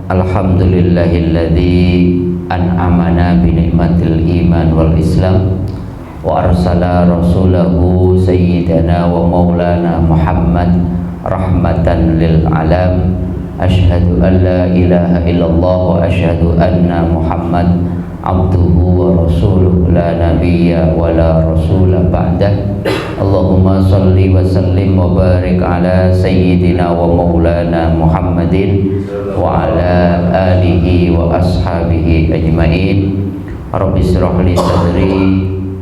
Alhamdulillahilladzi an'amana bi ni'matil iman wal islam wa arsala rasulahu sayyidana wa maulana Muhammad rahmatan lil alam. Asyhadu an la ilaha illallah wa asyhadu anna Muhammad abduhu wa rasuluh la nabiyya wa la rasula ba'dah. Allahumma salli wa sallim wa barik ala sayyidina wa maulana Muhammadin wa ala alihi wa ashabihi ajmain. Rabbi shrah li sadri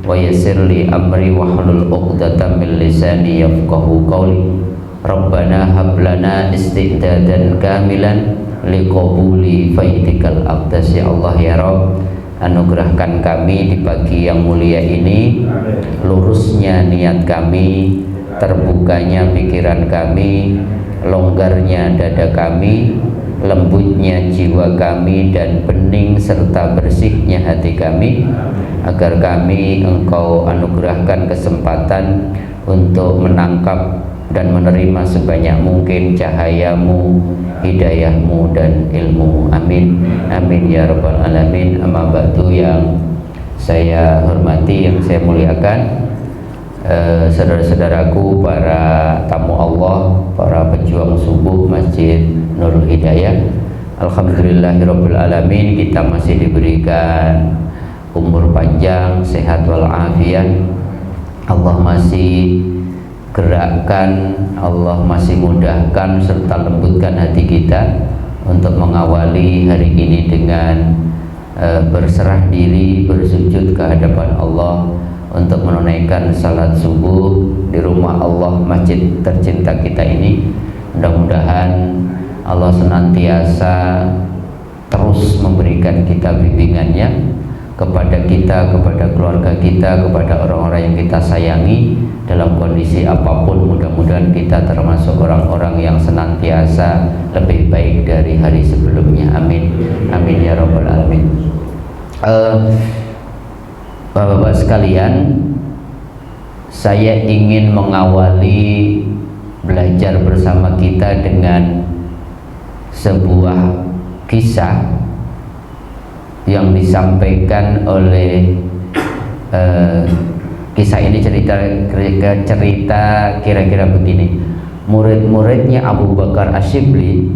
wa yassir li amri wa hlul 'uqdatam min lisani yafqahu qawli. Rabbana hab lana isti'dadan kamilan liqabuli faidikal aqdas. Ya Allah ya Rabb, anugerahkan kami di pagi yang mulia ini, lurusnya niat kami, terbukanya pikiran kami, longgarnya dada kami, lembutnya jiwa kami, dan bening serta bersihnya hati kami, agar kami Engkau anugerahkan kesempatan untuk menangkap dan menerima sebanyak mungkin cahayamu, hidayahmu, dan ilmu. Amin, amin ya rabbal alamin. Amma ba'du, yang saya hormati, yang saya muliakan, saudara-saudaraku, para tamu Allah, para pejuang subuh Masjid Nurul Hidayah. Alhamdulillahirabbil alamin, kita masih diberikan umur panjang, sehat walafiat. Allah masih gerakkan, Allah masih mudahkan serta lembutkan hati kita untuk mengawali hari ini dengan berserah diri, bersujud ke hadapan Allah untuk menunaikan salat subuh di rumah Allah, masjid tercinta kita ini. Mudah-mudahan Allah senantiasa terus memberikan kita bimbingannya kepada kita, kepada keluarga kita, kepada orang-orang yang kita sayangi dalam kondisi apapun. Mudah-mudahan kita termasuk orang-orang yang senantiasa lebih baik dari hari sebelumnya. Amin, amin ya rabbal alamin. Bapak-bapak sekalian, saya ingin mengawali belajar bersama kita dengan sebuah kisah yang disampaikan oleh kisah ini cerita kira-kira begini. Murid-muridnya Abu Bakar Asyibli.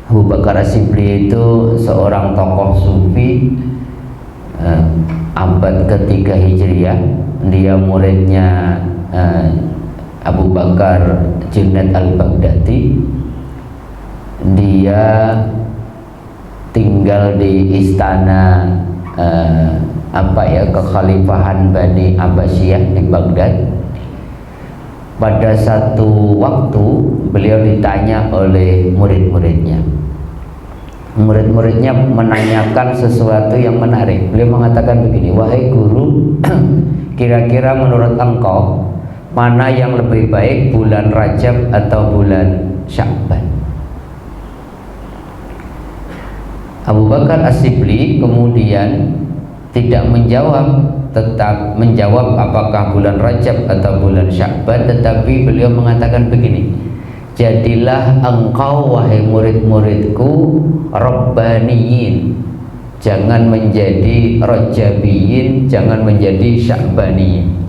Abu Bakar Asyibli itu seorang tokoh sufi abad ketiga Hijriah. Dia muridnya Abu Bakar Junaid al-Baghdadi. Dia tinggal di istana kekhalifahan Bani Abbasiyah di Baghdad. Pada satu waktu beliau ditanya oleh murid-muridnya. Murid-muridnya menanyakan sesuatu yang menarik. Beliau mengatakan begini, wahai guru, kira-kira menurut engkau mana yang lebih baik, bulan Rajab atau bulan Sya'ban? Abu Bakar Asyibli kemudian tidak menjawab, tetap menjawab apakah bulan Rajab atau bulan Sya'ban, tetapi beliau mengatakan begini, jadilah engkau wahai murid-muridku Rabbaniyin, jangan menjadi Rajabiyin, jangan menjadi Sya'baniyin.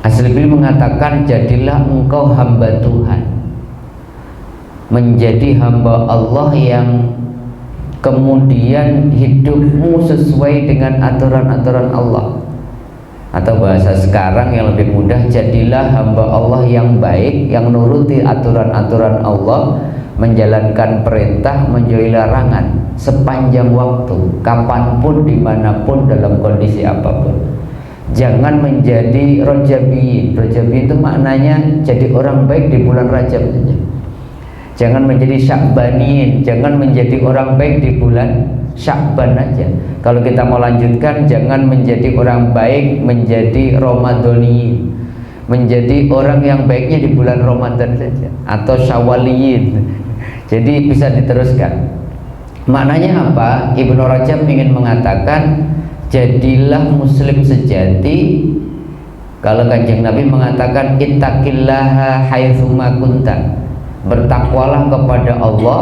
Asyibli mengatakan jadilah engkau hamba Tuhan, menjadi hamba Allah yang kemudian hidupmu sesuai dengan aturan-aturan Allah. Atau bahasa sekarang yang lebih mudah, jadilah hamba Allah yang baik, yang nuruti aturan-aturan Allah, menjalankan perintah, menjauhi larangan sepanjang waktu, kapanpun, dimanapun, dalam kondisi apapun. Jangan menjadi Rajabiyin. Rajabiyin itu maknanya jadi orang baik di bulan Rajab saja. Jangan menjadi Sya'baniyin, jangan menjadi orang baik di bulan Sya'ban aja. Kalau kita mau lanjutkan, jangan menjadi orang baik menjadi Ramadhaniyin, menjadi orang yang baiknya di bulan Ramadan saja, atau Syawaliyin. Jadi bisa diteruskan. Maknanya apa? Ibnu Rajab ingin mengatakan, jadilah muslim sejati. Kalau Kanjeng Nabi mengatakan ittaqillaha haitsuma kunta, Bertakwalah kepada Allah,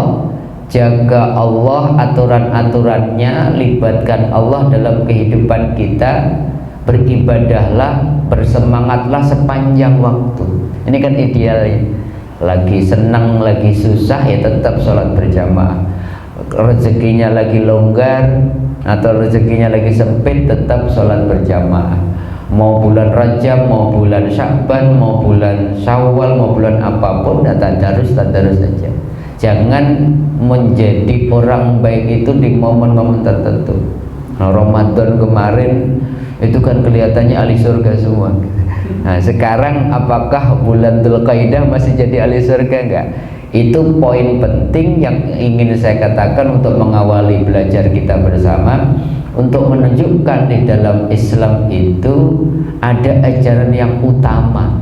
jaga Allah, aturan-aturannya, libatkan Allah dalam kehidupan kita, beribadahlah, bersemangatlah sepanjang waktu. Ini kan idealnya. Lagi senang, lagi susah ya tetap sholat berjamaah. Rezekinya lagi longgar atau rezekinya lagi sempit, tetap sholat berjamaah. Mau bulan Rajab, mau bulan Sya'ban, mau bulan Syawal, mau bulan apapun, tadarus saja. Jangan menjadi orang baik itu di momen-momen tertentu. Nah, Ramadan kemarin itu kan kelihatannya ahli surga semua. Nah, sekarang apakah bulan Dzulqa'dah masih jadi ahli surga? Enggak. Itu poin penting yang ingin saya katakan untuk mengawali belajar kita bersama, untuk menunjukkan di dalam Islam itu ada ajaran yang utama.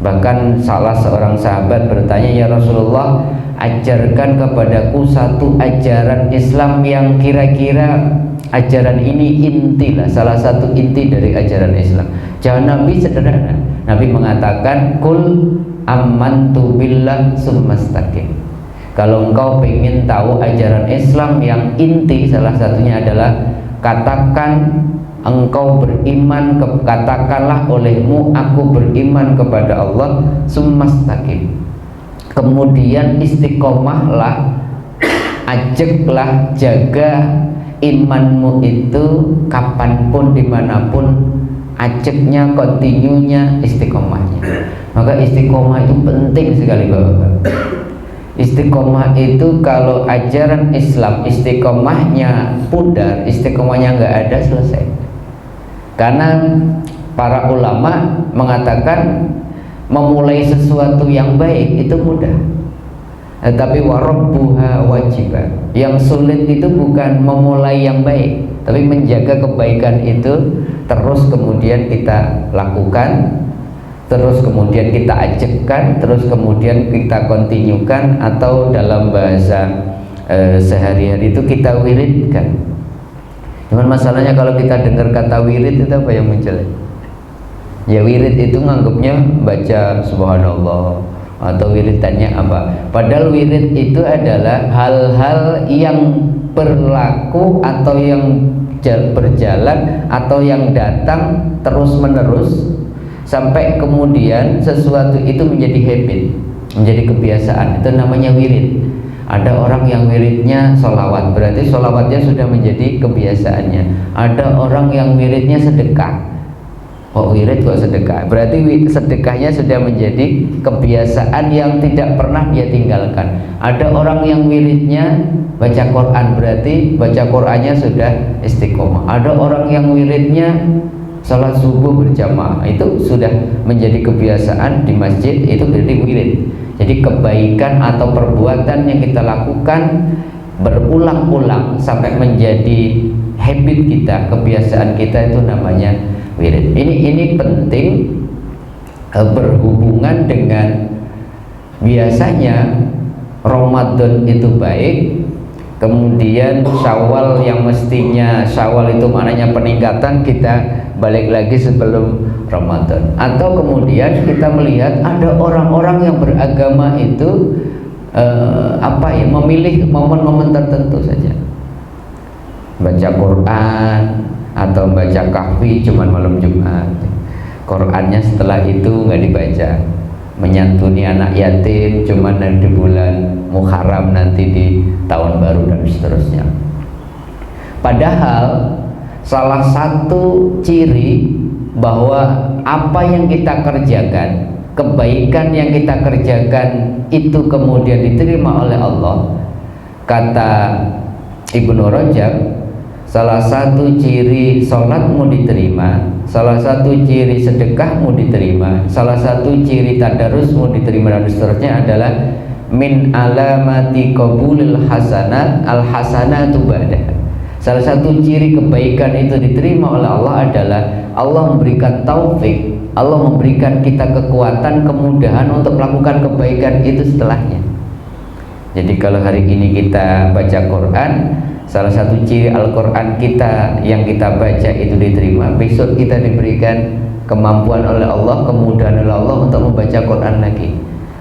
Bahkan salah seorang sahabat bertanya, "Ya Rasulullah, ajarkan kepadaku satu ajaran Islam yang kira-kira ajaran ini inti lah, salah satu inti dari ajaran Islam." Jawab Nabi sederhana. Nabi mengatakan, "Kul amantu billah summastaqim." Kalau engkau ingin tahu ajaran Islam yang inti, salah satunya adalah katakan engkau beriman, katakanlah olehmu aku beriman kepada Allah, summastaqim. Kemudian istiqomahlah, ajaklah, jaga imanmu itu kapanpun, dimanapun, ajaknya, kontinunya, istiqomahnya. Maka istiqomah itu penting sekali Bapak-Bapak. Istiqomah itu kalau ajaran Islam istiqomahnya pudar, istiqomahnya nggak ada, selesai. Karena para ulama mengatakan memulai sesuatu yang baik itu mudah, tetapi warabbuha wajibah. Yang sulit itu bukan memulai yang baik, tapi menjaga kebaikan itu terus kemudian kita lakukan, terus kemudian kita ajakkan, terus kemudian kita kontinukan, atau dalam bahasa sehari-hari itu kita wiridkan. Cuman masalahnya kalau kita dengar kata wirid itu apa yang muncul? Ya wirid itu nganggapnya baca subhanallah, atau wiridannya apa? Padahal wirid itu adalah hal-hal yang berlaku atau yang berjalan atau yang datang terus menerus sampai kemudian sesuatu itu menjadi habit, menjadi kebiasaan. Itu namanya wirid. Ada orang yang wiridnya sholawat, berarti sholawatnya sudah menjadi kebiasaannya. Ada orang yang wiridnya sedekah. Kok wirid kok sedekah? Berarti sedekahnya sudah menjadi kebiasaan yang tidak pernah dia tinggalkan. Ada orang yang wiridnya baca Quran, berarti baca Qurannya sudah istiqomah. Ada orang yang wiridnya salat subuh berjamaah, itu sudah menjadi kebiasaan di masjid, itu berarti wirid. Jadi kebaikan atau perbuatan yang kita lakukan berulang-ulang sampai menjadi habit kita, kebiasaan kita, itu namanya wirid. Ini penting berhubungan dengan biasanya Ramadan itu baik, kemudian Syawal yang mestinya Syawal itu maknanya peningkatan, kita balik lagi sebelum Ramadan. Atau kemudian kita melihat ada orang-orang yang beragama itu memilih momen-momen tertentu saja, baca Quran atau baca kahfi cuman malam Jumat, Qurannya setelah itu nggak dibaca, menyantuni anak yatim cuman di bulan Muharram, nanti di tahun baru dan seterusnya. Padahal salah satu ciri bahwa apa yang kita kerjakan, kebaikan yang kita kerjakan itu kemudian diterima oleh Allah, kata Ibnu Rajab, salah satu ciri sholatmu diterima, salah satu ciri sedekahmu diterima, salah satu ciri tadarusmu diterima dan seterusnya adalah min alamati qabulil hasanat al hasanatu ba'dah. Salah satu ciri kebaikan itu diterima oleh Allah adalah Allah memberikan taufik, Allah memberikan kita kekuatan, kemudahan untuk melakukan kebaikan itu setelahnya. Jadi kalau hari ini kita baca Quran, salah satu ciri Al-Quran kita yang kita baca itu diterima, besok kita diberikan kemampuan oleh Allah, kemudahan oleh Allah untuk membaca Quran lagi.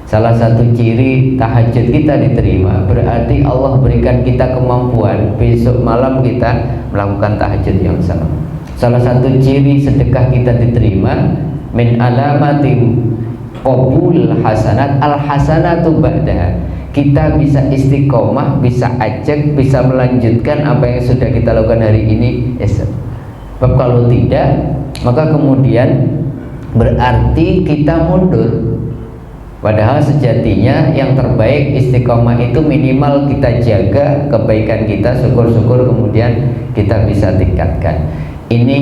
Salah satu ciri tahajud kita diterima berarti Allah berikan kita kemampuan besok malam kita melakukan tahajud yang sama. Salah satu ciri sedekah kita diterima, min alamatim qabul hasanat al hasanatu ba'daha. Kita bisa istiqomah, bisa ajak, bisa melanjutkan apa yang sudah kita lakukan hari ini esok. Sebab kalau tidak, maka kemudian berarti kita mundur. Padahal sejatinya yang terbaik istiqomah itu minimal kita jaga kebaikan kita, syukur-syukur kemudian kita bisa tingkatkan. Ini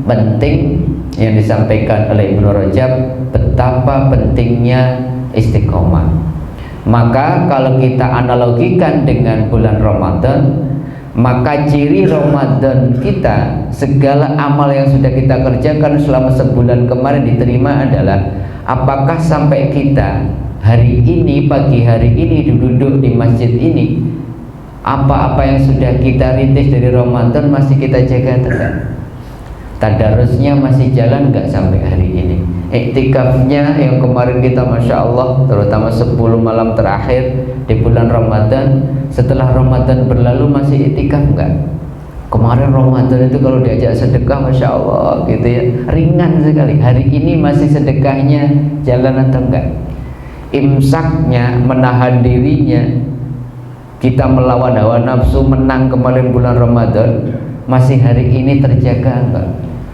penting yang disampaikan oleh Ibnu Rajab, betapa pentingnya istiqomah. Maka kalau kita analogikan dengan bulan Ramadan, maka ciri Ramadan kita, segala amal yang sudah kita kerjakan selama sebulan kemarin diterima adalah apakah sampai kita hari ini, pagi hari ini duduk di masjid ini, apa-apa yang sudah kita rintis dari Ramadan masih kita jaga tegak. Tadarusnya masih jalan nggak sampai hari ini. Iktikafnya yang kemarin kita Masya Allah, terutama 10 malam terakhir di bulan Ramadan, setelah Ramadan berlalu masih iktikaf nggak? Kemarin Ramadan itu kalau diajak sedekah Masya Allah gitu ya, ringan sekali. Hari ini masih sedekahnya jalan atau enggak? Imsaknya, menahan dirinya, kita melawan hawa nafsu, menang kemarin bulan Ramadan, masih hari ini terjaga enggak?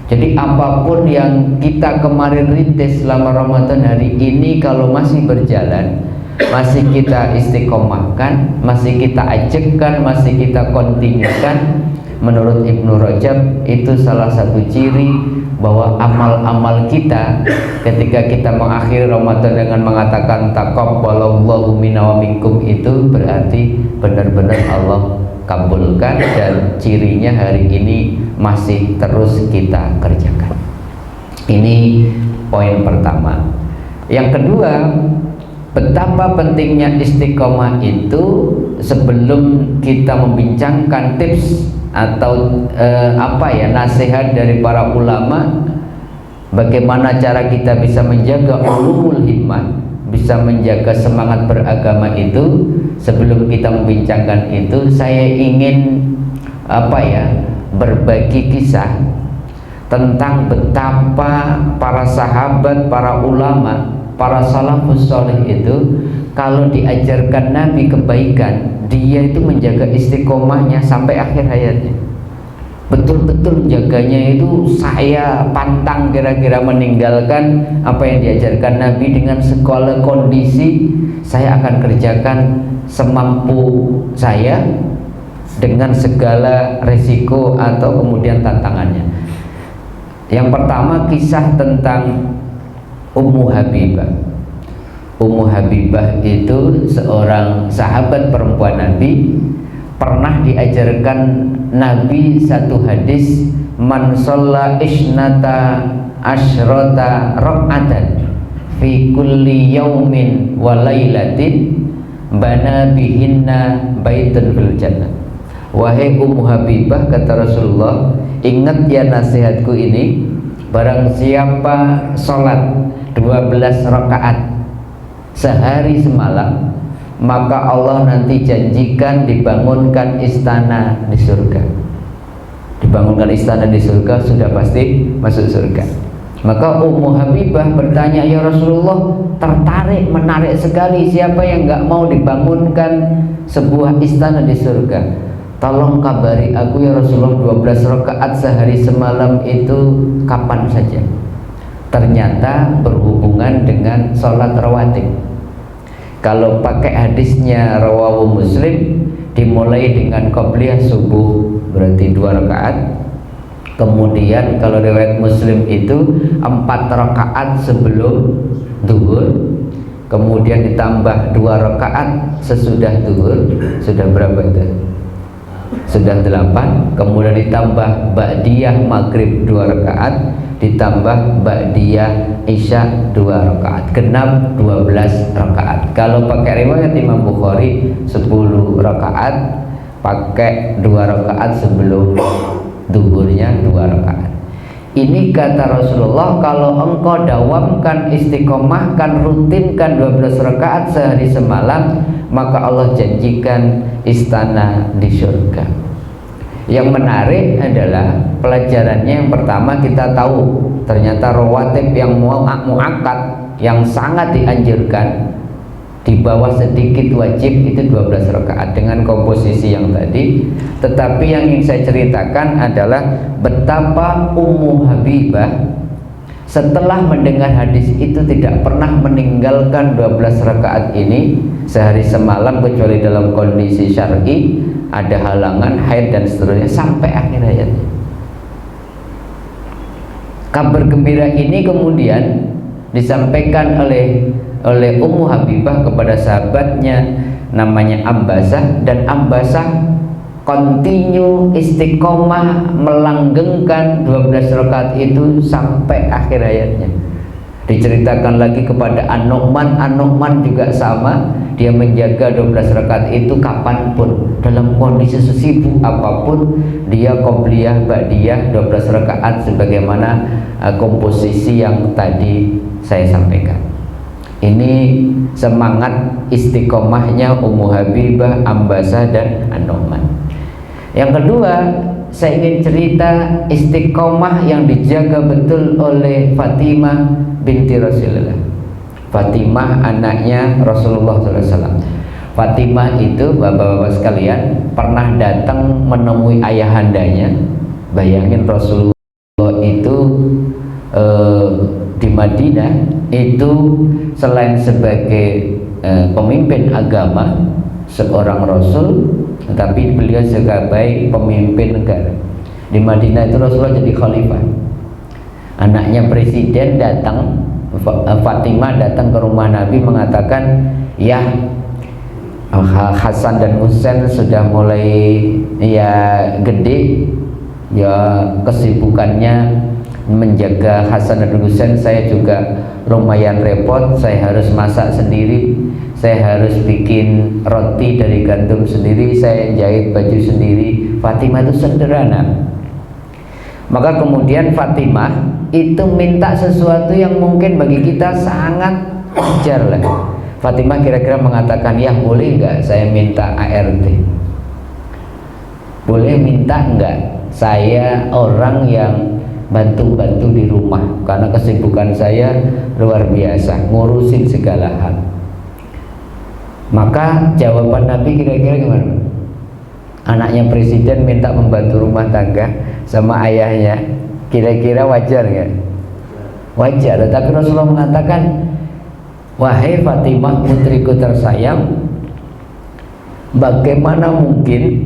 Jadi apapun yang kita kemarin rintis selama Ramadan, hari ini kalau masih berjalan, masih kita istiqomahkan, masih kita ajakkan, masih kita kontinukan, menurut Ibnu Rajab itu salah satu ciri bahwa amal-amal kita ketika kita mengakhiri Ramadan dengan mengatakan taqabbalallahu minna wa minkum, itu berarti benar-benar Allah kabulkan dan cirinya hari ini masih terus kita kerjakan. Ini poin pertama. Yang kedua, betapa pentingnya istiqomah itu. Sebelum kita membincangkan tips atau nasihat dari para ulama, bagaimana cara kita bisa menjaga ulumul himmah, bisa menjaga semangat beragama itu. Sebelum kita membincangkan itu, saya ingin berbagi kisah tentang betapa para sahabat, para ulama, para salafus soleh itu kalau diajarkan Nabi kebaikan, dia itu menjaga istiqomahnya sampai akhir hayatnya. Betul-betul jaganya itu, saya pantang kira-kira meninggalkan apa yang diajarkan Nabi dengan segala kondisi. Saya akan kerjakan semampu saya dengan segala resiko atau kemudian tantangannya. Yang pertama, kisah tentang Ummu Habibah. Ummu Habibah itu seorang sahabat perempuan Nabi, pernah diajarkan Nabi satu hadis, man shalla isnata asyrata rak'atan fi kulli yaumin wa lailatin bana bihinna baitun fil jannah. Wahai Ummu Habibah, kata Rasulullah, ingat ya nasihatku ini, barang siapa sholat 12 rakaat sehari semalam, maka Allah nanti janjikan dibangunkan istana di surga. Dibangunkan istana di surga, sudah pasti masuk surga. Maka Ummu Habibah bertanya, ya Rasulullah, tertarik, menarik sekali, siapa yang nggak mau dibangunkan sebuah istana di surga? Tolong kabari aku ya Rasulullah, 12 rakaat sehari semalam itu kapan saja? Ternyata berhubungan dengan sholat rawatib. Kalau pakai hadisnya rawahu Muslim, dimulai dengan qobliyah subuh, berarti 2 rakaat. Kemudian kalau riwayat Muslim itu 4 rakaat sebelum duhur, kemudian ditambah 2 rakaat sesudah duhur, sudah berapa itu? Sudah 8. Kemudian ditambah ba'diyah maghrib 2 rakaat, ditambah ba'diyah isya 2 rakaat, genap 12 rakaat. Kalau pakai riwayat Imam Bukhari 10 rakaat, pakai 2 rakaat sebelum duhurnya 2 rakaat. Ini kata Rasulullah, kalau engkau dawamkan, istiqomahkan, rutinkan 12 rakaat sehari semalam, maka Allah janjikan istana di surga. Yang menarik adalah pelajarannya yang pertama, kita tahu ternyata rawatib yang muakkad yang sangat dianjurkan, di bawah sedikit wajib itu 12 rakaat dengan komposisi yang tadi. Tetapi yang ingin saya ceritakan adalah betapa Ummu Habibah setelah mendengar hadis itu tidak pernah meninggalkan 12 rakaat ini sehari semalam, kecuali dalam kondisi syar'i, ada halangan, haid dan seterusnya, sampai akhir hayatnya. Kabar gembira ini kemudian disampaikan oleh Ummu Habibah kepada sahabatnya namanya Ambasah, dan Ambasah continue istiqomah melanggengkan 12 rakaat itu sampai akhir hayatnya. Diceritakan lagi kepada An-Nu'man, An-Nu'man juga sama, dia menjaga 12 rakaat itu kapanpun, dalam kondisi sesibuk apapun, dia qobliyah ba'diyah 12 rakaat sebagaimana komposisi yang tadi saya sampaikan. Ini semangat istiqomahnya Ummu Habibah, Ambasah dan An-Nu'man. Yang kedua, saya ingin cerita istiqomah yang dijaga betul oleh Fatimah binti Rasulullah. Fatimah anaknya Rasulullah SAW. Fatimah itu, bapak-bapak sekalian, pernah datang menemui ayahandanya. Bayangin, Rasulullah itu di Madinah itu selain sebagai pemimpin agama, seorang Rasul, tetapi beliau sebagai pemimpin negara. Di Madinah itu Rasulullah jadi khalifah. Anaknya presiden datang, Fatimah datang ke rumah Nabi mengatakan, ya Hasan dan Husain sudah mulai ya gede, ya kesibukannya menjaga Hasan dan Husain, saya juga lumayan repot, saya harus masak sendiri, saya harus bikin roti dari gandum sendiri, saya jahit baju sendiri. Fatimah itu sederhana. Maka kemudian Fatimah itu minta sesuatu yang mungkin bagi kita sangat wajar lah. Fatimah kira-kira mengatakan, ya boleh nggak saya minta ART? Boleh minta nggak? Saya orang yang bantu-bantu di rumah karena kesibukan saya luar biasa, ngurusin segala hal. Maka jawaban Nabi kira-kira gimana? Anaknya presiden minta membantu rumah tangga sama ayahnya, kira-kira wajar nggak? Wajar. Tetapi Rasulullah mengatakan, wahai Fatimah putriku tersayang, bagaimana mungkin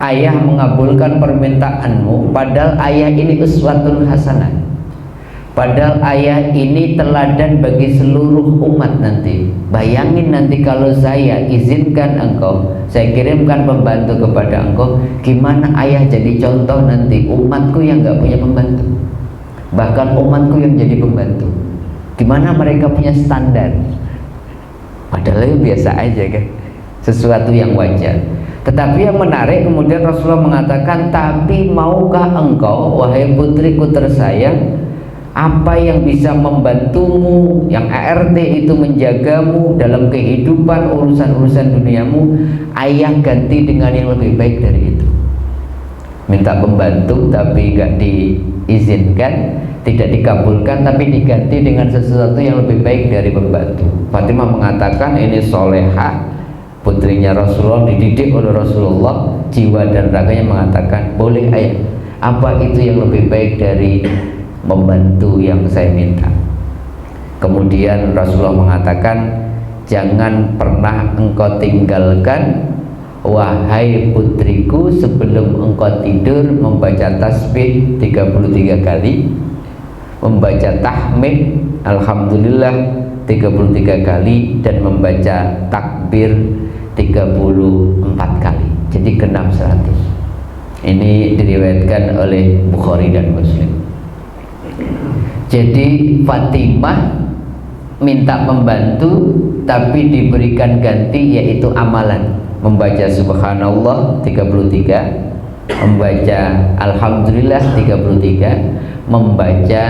ayah mengabulkan permintaanmu, padahal ayah ini uswatun hasanah, padahal ayah ini teladan bagi seluruh umat nanti. Bayangin nanti kalau saya izinkan engkau, saya kirimkan pembantu kepada engkau, gimana ayah jadi contoh nanti umatku yang gak punya pembantu, bahkan umatku yang jadi pembantu, gimana mereka punya standar? Padahal itu biasa aja kan, sesuatu yang wajar. Tetapi yang menarik kemudian Rasulullah mengatakan, tapi maukah engkau wahai putriku tersayang, apa yang bisa membantumu, yang ART itu menjagamu dalam kehidupan urusan-urusan duniamu, ayah ganti dengan yang lebih baik dari itu. Minta pembantu tapi gak diizinkan, tidak dikabulkan, tapi diganti dengan sesuatu yang lebih baik dari pembantu. Fatimah mengatakan, ini solehah, putrinya Rasulullah, dididik oleh Rasulullah, jiwa dan raganya mengatakan, boleh ayah, apa itu yang lebih baik dari membantu yang saya minta. Kemudian Rasulullah mengatakan, jangan pernah engkau tinggalkan wahai putriku sebelum engkau tidur membaca tasbih 33 kali, membaca tahmid alhamdulillah 33 kali, dan membaca takbir 34 kali. Jadi genap 100. Ini diriwayatkan oleh Bukhari dan Muslim. Jadi Fatimah minta membantu tapi diberikan ganti, yaitu amalan membaca subhanallah 33, membaca alhamdulillah 33, membaca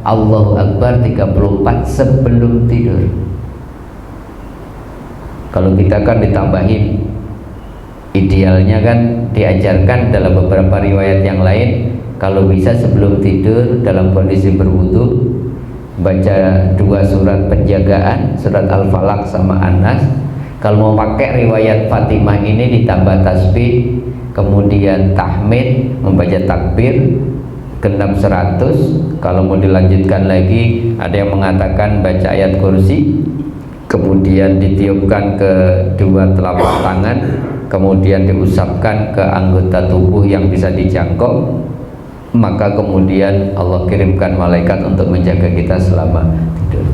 Allahu Akbar 34 sebelum tidur. Kalau kita kan ditambahin, idealnya kan diajarkan dalam beberapa riwayat yang lain, kalau bisa sebelum tidur dalam kondisi berwudu baca 2 surat penjagaan, surat Al-Falaq sama An-Nas. Kalau mau pakai riwayat Fatimah ini ditambah tasbih, kemudian tahmid, membaca takbir genap 100. Kalau mau dilanjutkan lagi, ada yang mengatakan baca ayat kursi, kemudian ditiupkan ke 2 telapak tangan, kemudian diusapkan ke anggota tubuh yang bisa dijangkau, maka kemudian Allah kirimkan malaikat untuk menjaga kita selama tidur.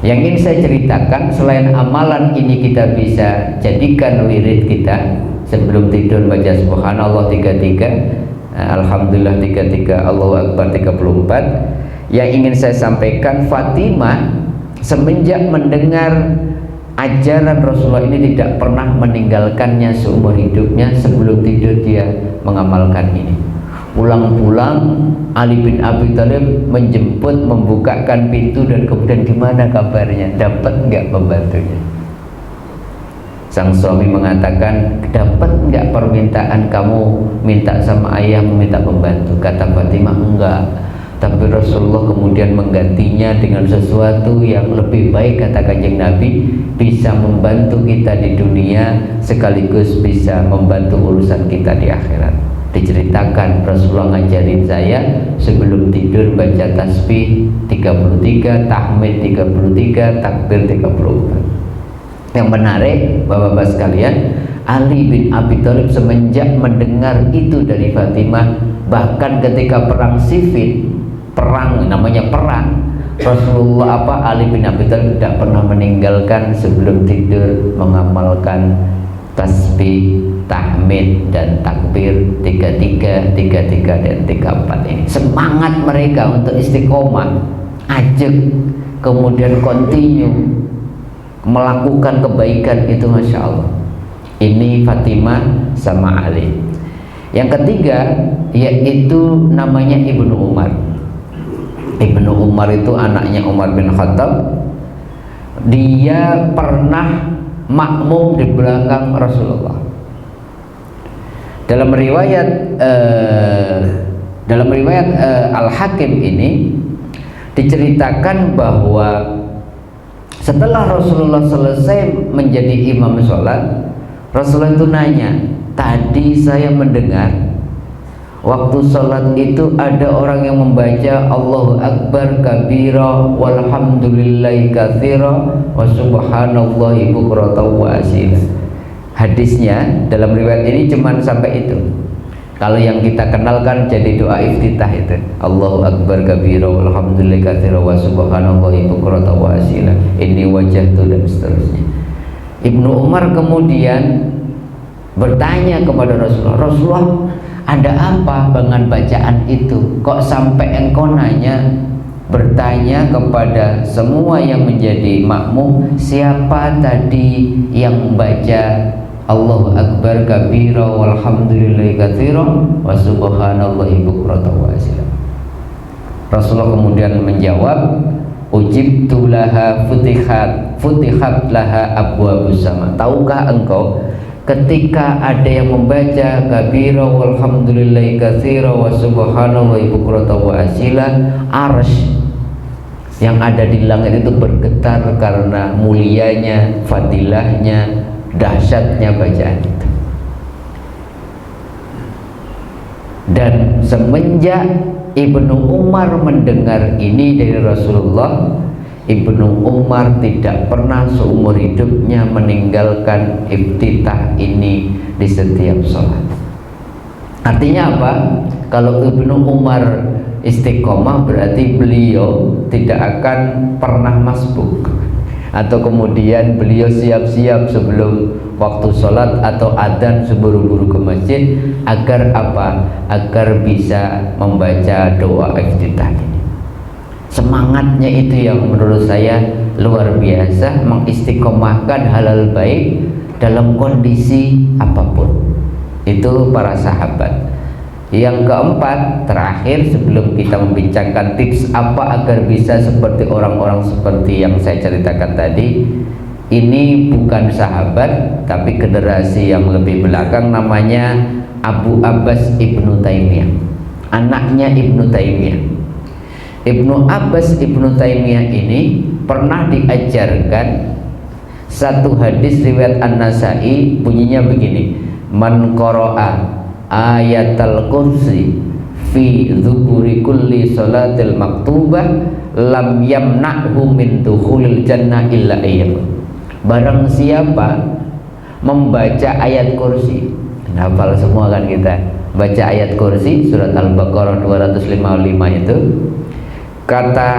Yang ingin saya ceritakan, selain amalan ini kita bisa jadikan wirid kita sebelum tidur, baca subhanallah 33, alhamdulillah 33, Allahu Akbar 34. Yang ingin saya sampaikan, Fatimah semenjak mendengar ajaran Rasulullah ini tidak pernah meninggalkannya seumur hidupnya. Sebelum tidur dia mengamalkan ini. Pulang-pulang Ali bin Abi Thalib menjemput, membukakan pintu, dan kemudian gimana kabarnya, dapat enggak pembantunya? Sang suami mengatakan, dapat enggak permintaan kamu minta sama ayah meminta pembantu? Kata Fatimah, enggak. Tapi Rasulullah kemudian menggantinya dengan sesuatu yang lebih baik, kata Kanjeng Nabi, bisa membantu kita di dunia sekaligus bisa membantu urusan kita di akhirat. Diceritakan Rasulullah ngajarin saya sebelum tidur baca tasbih 33, tahmid 33, takbir 34. Yang menarik Bapak-bapak sekalian, Ali bin Abi Thalib semenjak mendengar itu dari Fatimah, bahkan ketika perang Siffin, perang namanya perang, Rasulullah Ali bin Abi Thalib tidak pernah meninggalkan sebelum tidur mengamalkan tasbih, tahmid, dan takbir 33, 33, dan 34 ini. Semangat mereka untuk istiqomah, ajak, kemudian continue melakukan kebaikan itu, Masya Allah. Ini Fatimah sama Ali. Yang ketiga yaitu namanya Ibnu Umar. Ibnu Umar itu anaknya Umar bin Khattab. Dia pernah makmum di belakang Rasulullah. Dalam riwayat Al-Hakim ini diceritakan bahwa setelah Rasulullah selesai menjadi imam sholat, Rasulullah itu nanya, tadi saya mendengar waktu sholat itu ada orang yang membaca Allahu Akbar kabira walhamdulillahi katsira wa subhanallahi bukratan wa asila. Hadisnya dalam riwayat ini cuma sampai itu. Kalau yang kita kenalkan jadi doa iftitah itu, Allahu Akbar kabira walhamdulillahi katsira wa subhanallahi bukratan wa asila, ini wajahtu, dan seterusnya. Ibnu Umar kemudian bertanya kepada Rasulullah, Rasulullah, ada apa dengan bacaan itu? Kok sampai engkau bertanya kepada semua yang menjadi makmum, siapa tadi yang baca Allahu Akbar kabira walhamdulillahi katsira wa subhanallahi bukratan wa asila? Rasulullah kemudian menjawab, ujibtu laha futihat laha abwabus sama. Tahukah engkau ketika ada yang membaca kabira walhamdulillahi katsira wa subhanallahi bukratan wa asila, arsy yang ada di langit itu bergetar karena mulianya, fadilahnya, dahsyatnya bacaan itu. Dan semenjak Ibnu Umar mendengar ini dari Rasulullah, Ibnu Umar tidak pernah seumur hidupnya meninggalkan iftitah ini di setiap sholat. Artinya apa? Kalau Ibnu Umar istiqomah berarti beliau tidak akan pernah masbuk, atau kemudian beliau siap-siap sebelum waktu sholat atau adzan seburu-buru ke masjid. Agar apa? Agar bisa membaca doa iftitah ini. Semangatnya itu yang menurut saya luar biasa, mengistiqomahkan halal baik dalam kondisi apapun. Itu para sahabat. Yang keempat, terakhir sebelum kita membincangkan tips apa agar bisa seperti orang-orang seperti yang saya ceritakan tadi, ini bukan sahabat tapi generasi yang lebih belakang, namanya Abu Abbas Ibnu Taimiyah, anaknya Ibnu Taimiyah. Ibnu Abbas Ibnu Taimiyah ini pernah diajarkan satu hadis riwayat An-Nasai, bunyinya begini: man qara'a ayatal kursi fi dzuburi kulli salatil maktubah lam yamna'hu min dukhulil jannah illa ayyam. Barang siapa membaca ayat kursi, hafal semua kan kita, baca ayat kursi surat Al-Baqarah 255 itu, kata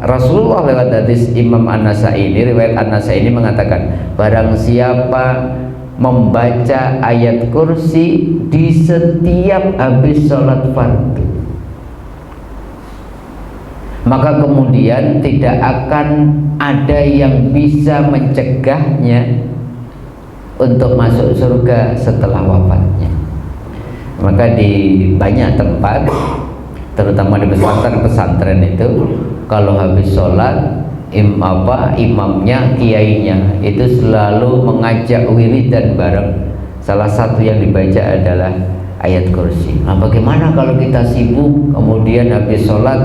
Rasulullah lewat hadis Imam An-Nasai ini, riwayat An-Nasai ini mengatakan, barang siapa membaca ayat kursi di setiap habis sholat fardu, maka kemudian tidak akan ada yang bisa mencegahnya untuk masuk surga setelah wafatnya. Maka di banyak tempat, terutama di pesantren-pesantren itu, kalau habis sholat imamnya, kiainya itu selalu mengajak wiridan bareng. Salah satu yang dibaca adalah ayat kursi. Nah, bagaimana kalau kita sibuk, kemudian habis sholat,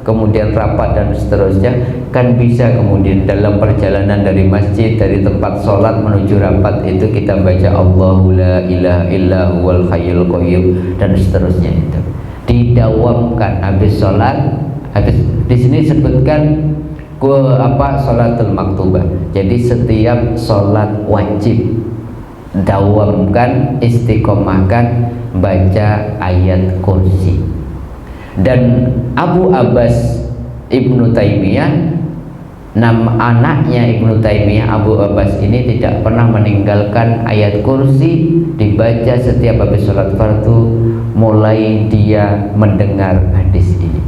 kemudian rapat dan seterusnya, kan bisa kemudian dalam perjalanan dari masjid, dari tempat sholat menuju rapat itu kita baca Allahu la ilaha illa huwal hayyul qayyum dan seterusnya. Itu didawamkan habis sholat. Habis di sini sebutkan sholatul maktubah. Jadi setiap sholat wajib dawamkan, istiqomahkan baca ayat kursi. Dan Abu Abbas Ibnu Taimiyah, nama anaknya Ibnu Taimiyah, Abu Abbas ini tidak pernah meninggalkan ayat kursi dibaca setiap habis sholat fardu mulai dia mendengar hadis ini.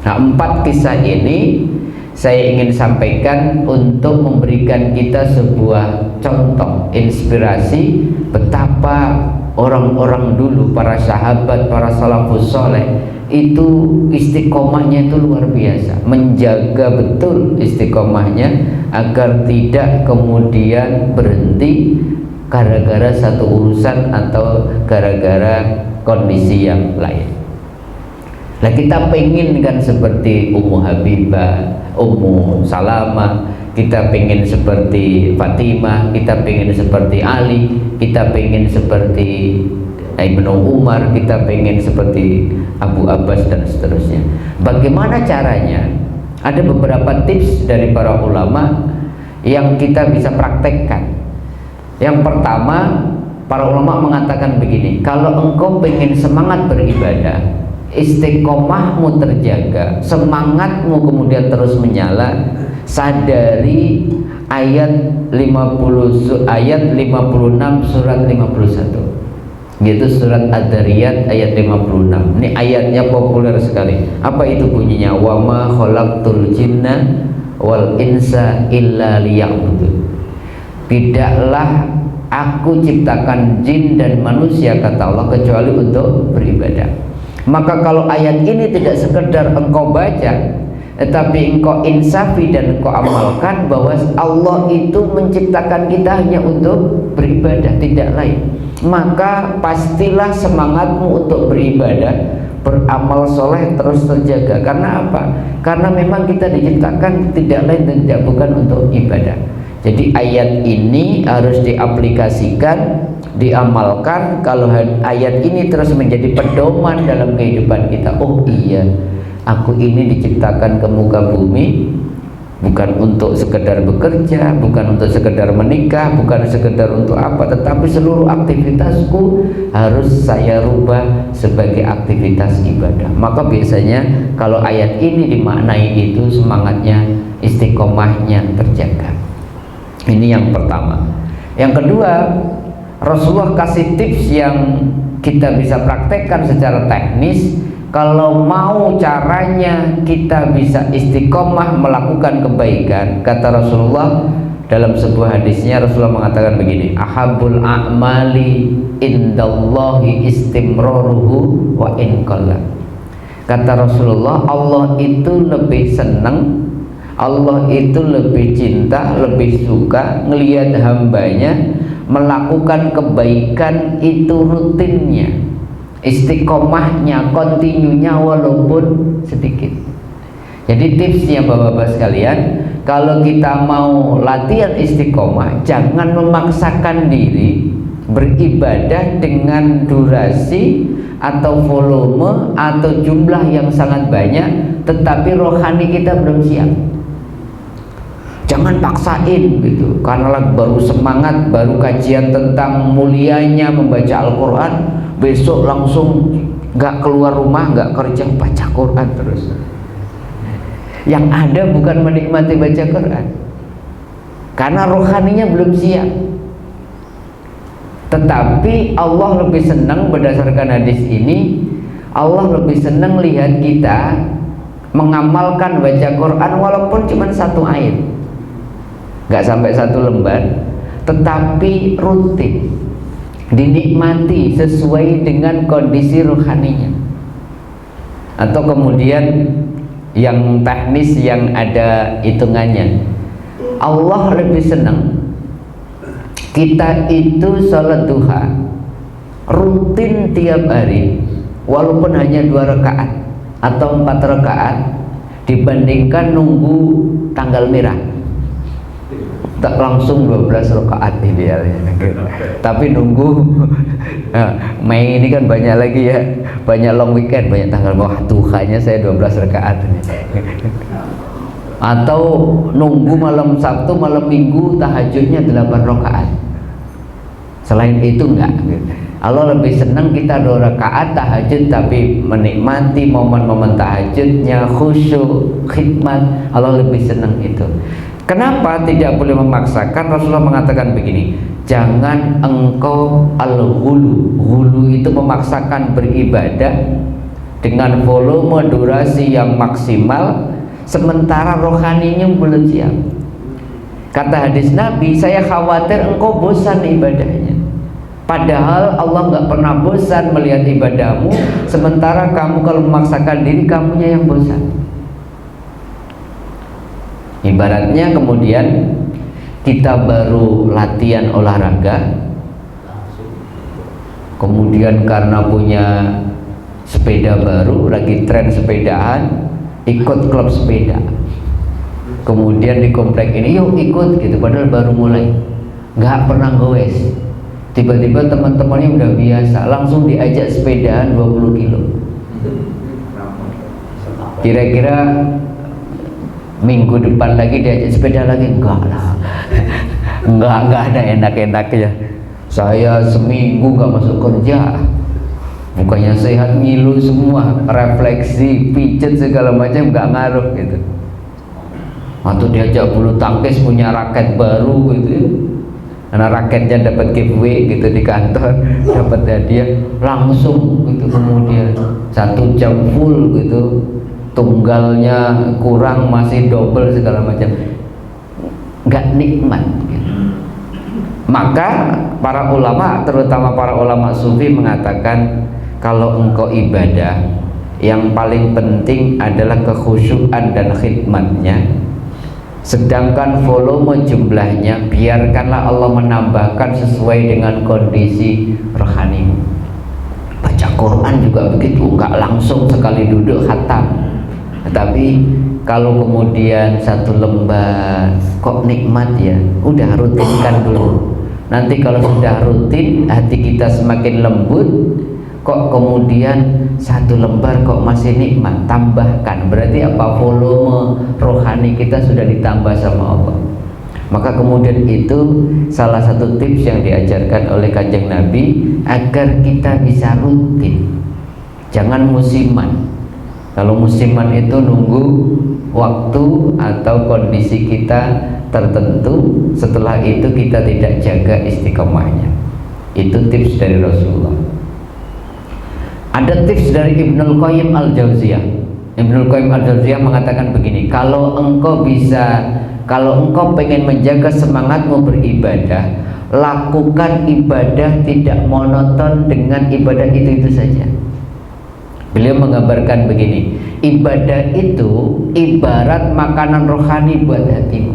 Nah, 4 kisah ini saya ingin sampaikan untuk memberikan kita sebuah contoh, inspirasi betapa orang-orang dulu, para sahabat, para salafus soleh itu istiqomahnya itu luar biasa, menjaga betul istiqomahnya agar tidak kemudian berhenti gara-gara satu urusan atau gara-gara kondisi yang lain. Nah, kita pengen kan seperti Ummu Habibah, Ummu Salamah, kita pengen seperti Fatimah, kita pengen seperti Ali, kita pengen seperti Ibnu Umar, kita pengen seperti Abu Abbas dan seterusnya. Bagaimana caranya? Ada beberapa tips dari para ulama yang kita bisa praktekkan. Yang pertama, para ulama mengatakan begini: kalau engkau pengen semangat beribadah, istiqomahmu terjaga, semangatmu kemudian terus menyala, sadari ayat 56 surat 51, yaitu surat Ad-Dariyat ayat 56. Ini ayatnya populer sekali. Apa itu bunyinya? Wa ma khalaqtul jinna wal insa illa liya'budun. Tidaklah aku ciptakan jin dan manusia, kata Allah, kecuali untuk beribadah. Maka kalau ayat ini tidak sekedar engkau baca, tetapi engkau insafi dan engkau amalkan bahwa Allah itu menciptakan kita hanya untuk beribadah, tidak lain, maka pastilah semangatmu untuk beribadah, beramal soleh terus terjaga. Karena apa? Karena memang kita diciptakan tidak lain dan tidak bukan untuk ibadah. Jadi ayat ini harus diaplikasikan, diamalkan. Kalau ayat ini terus menjadi pedoman dalam kehidupan kita, oh iya, aku ini diciptakan ke muka bumi bukan untuk sekedar bekerja, bukan untuk sekedar menikah, bukan sekedar untuk apa, tetapi seluruh aktivitasku harus saya rubah sebagai aktivitas ibadah. Maka biasanya kalau ayat ini dimaknai itu semangatnya, istiqomahnya terjaga. Ini yang pertama. Yang kedua, Rasulullah kasih tips yang kita bisa praktekkan secara teknis. Kalau mau caranya kita bisa istiqomah melakukan kebaikan, kata Rasulullah, dalam sebuah hadisnya Rasulullah mengatakan begini, ahabul a'mali indallahi istimraruhu wa in qalla. Kata Rasulullah, Allah itu lebih senang, Allah itu lebih cinta, lebih suka ngelihat hambanya melakukan kebaikan itu rutinnya, istiqomahnya, kontinunya walaupun sedikit. Jadi tipsnya bapak-bapak sekalian, kalau kita mau latihan istiqomah, jangan memaksakan diri beribadah dengan durasi atau volume atau jumlah yang sangat banyak, tetapi rohani kita belum siap. Jangan paksain gitu, karena baru semangat, baru kajian tentang mulianya membaca Al-Quran, besok langsung gak keluar rumah, gak kerja, baca Quran terus. Yang ada bukan menikmati baca Quran, karena rohaninya belum siap. Tetapi Allah lebih senang, berdasarkan hadis ini, Allah lebih senang lihat kita mengamalkan baca Quran walaupun cuma satu ayat, gak sampai satu lembar, tetapi rutin, dinikmati sesuai dengan kondisi rohaninya. Atau kemudian yang teknis yang ada hitungannya, Allah lebih senang kita itu sholat duha rutin tiap hari walaupun hanya 2 rakaat atau 4 rakaat dibandingkan nunggu tanggal merah. Tak langsung 12 rakaat idealnya, tapi nunggu Mei ini kan banyak lagi ya, banyak long weekend, banyak tanggal, wah duhanya saya 12 rakaat ini. Atau nunggu malam Sabtu, malam Minggu tahajudnya 8 rakaat. Selain itu enggak. Allah lebih senang kita 2 rakaat tahajud tapi menikmati momen-momen tahajudnya, khusyuk, khidmat. Allah lebih senang itu. Kenapa tidak boleh memaksakan? Rasulullah mengatakan begini, jangan engkau al-ghulu. Ghulu itu memaksakan beribadah dengan volume durasi yang maksimal sementara rohaninya belum siap. Kata hadis Nabi, saya khawatir engkau bosan ibadahnya, padahal Allah nggak pernah bosan melihat ibadahmu, sementara kamu kalau memaksakan diri kamunya yang bosan. Ibaratnya kemudian kita baru latihan olahraga, kemudian karena punya sepeda baru, lagi tren sepedaan, ikut klub sepeda, kemudian di komplek ini yuk ikut gitu, padahal baru mulai, nggak pernah goes. Tiba-tiba teman-temannya udah biasa, langsung diajak sepedaan 20 kilo. Kira-kira minggu depan lagi diajak sepeda lagi, enggak lah. enggak ada enak-enaknya. Saya seminggu nggak masuk kerja, bukannya sehat, ngilu semua, refleksi, pijet segala macam nggak ngaruh gitu. Atau diajak bulu tangkis, punya raket baru gitu ya, karena raketnya dapat giveaway gitu di kantor, dapat hadiah, langsung gitu, kemudian 1 jam full gitu, tunggalnya kurang masih double segala macam, nggak nikmat gitu. Maka para ulama, terutama para ulama sufi mengatakan kalau engkau ibadah, yang paling penting adalah kekhusyukan dan khidmatnya, sedangkan volume jumlahnya biarkanlah Allah menambahkan sesuai dengan kondisi rohani. Baca Quran juga begitu, nggak langsung sekali duduk khatam, tapi kalau kemudian 1 lembar kok nikmat ya, udah rutinkan dulu. Nanti kalau sudah rutin, hati kita semakin lembut, kok kemudian 1 lembar kok masih nikmat, tambahkan. Berarti apa? Volume rohani kita sudah ditambah sama Allah. Maka kemudian itu salah satu tips yang diajarkan oleh Kanjeng Nabi agar kita bisa rutin, jangan musiman. Kalau musiman itu nunggu waktu atau kondisi kita tertentu, setelah itu kita tidak jaga istiqomahnya. Itu tips dari Rasulullah. Ada tips dari Ibnul Qayyim al-Jauziyah. Ibnul Qayyim al-Jauziyah mengatakan begini, kalau engkau bisa kalau engkau pengen menjaga semangatmu beribadah, lakukan ibadah tidak monoton dengan ibadah itu saja. Beliau menggambarkan begini, ibadah itu ibarat makanan rohani buat hatimu,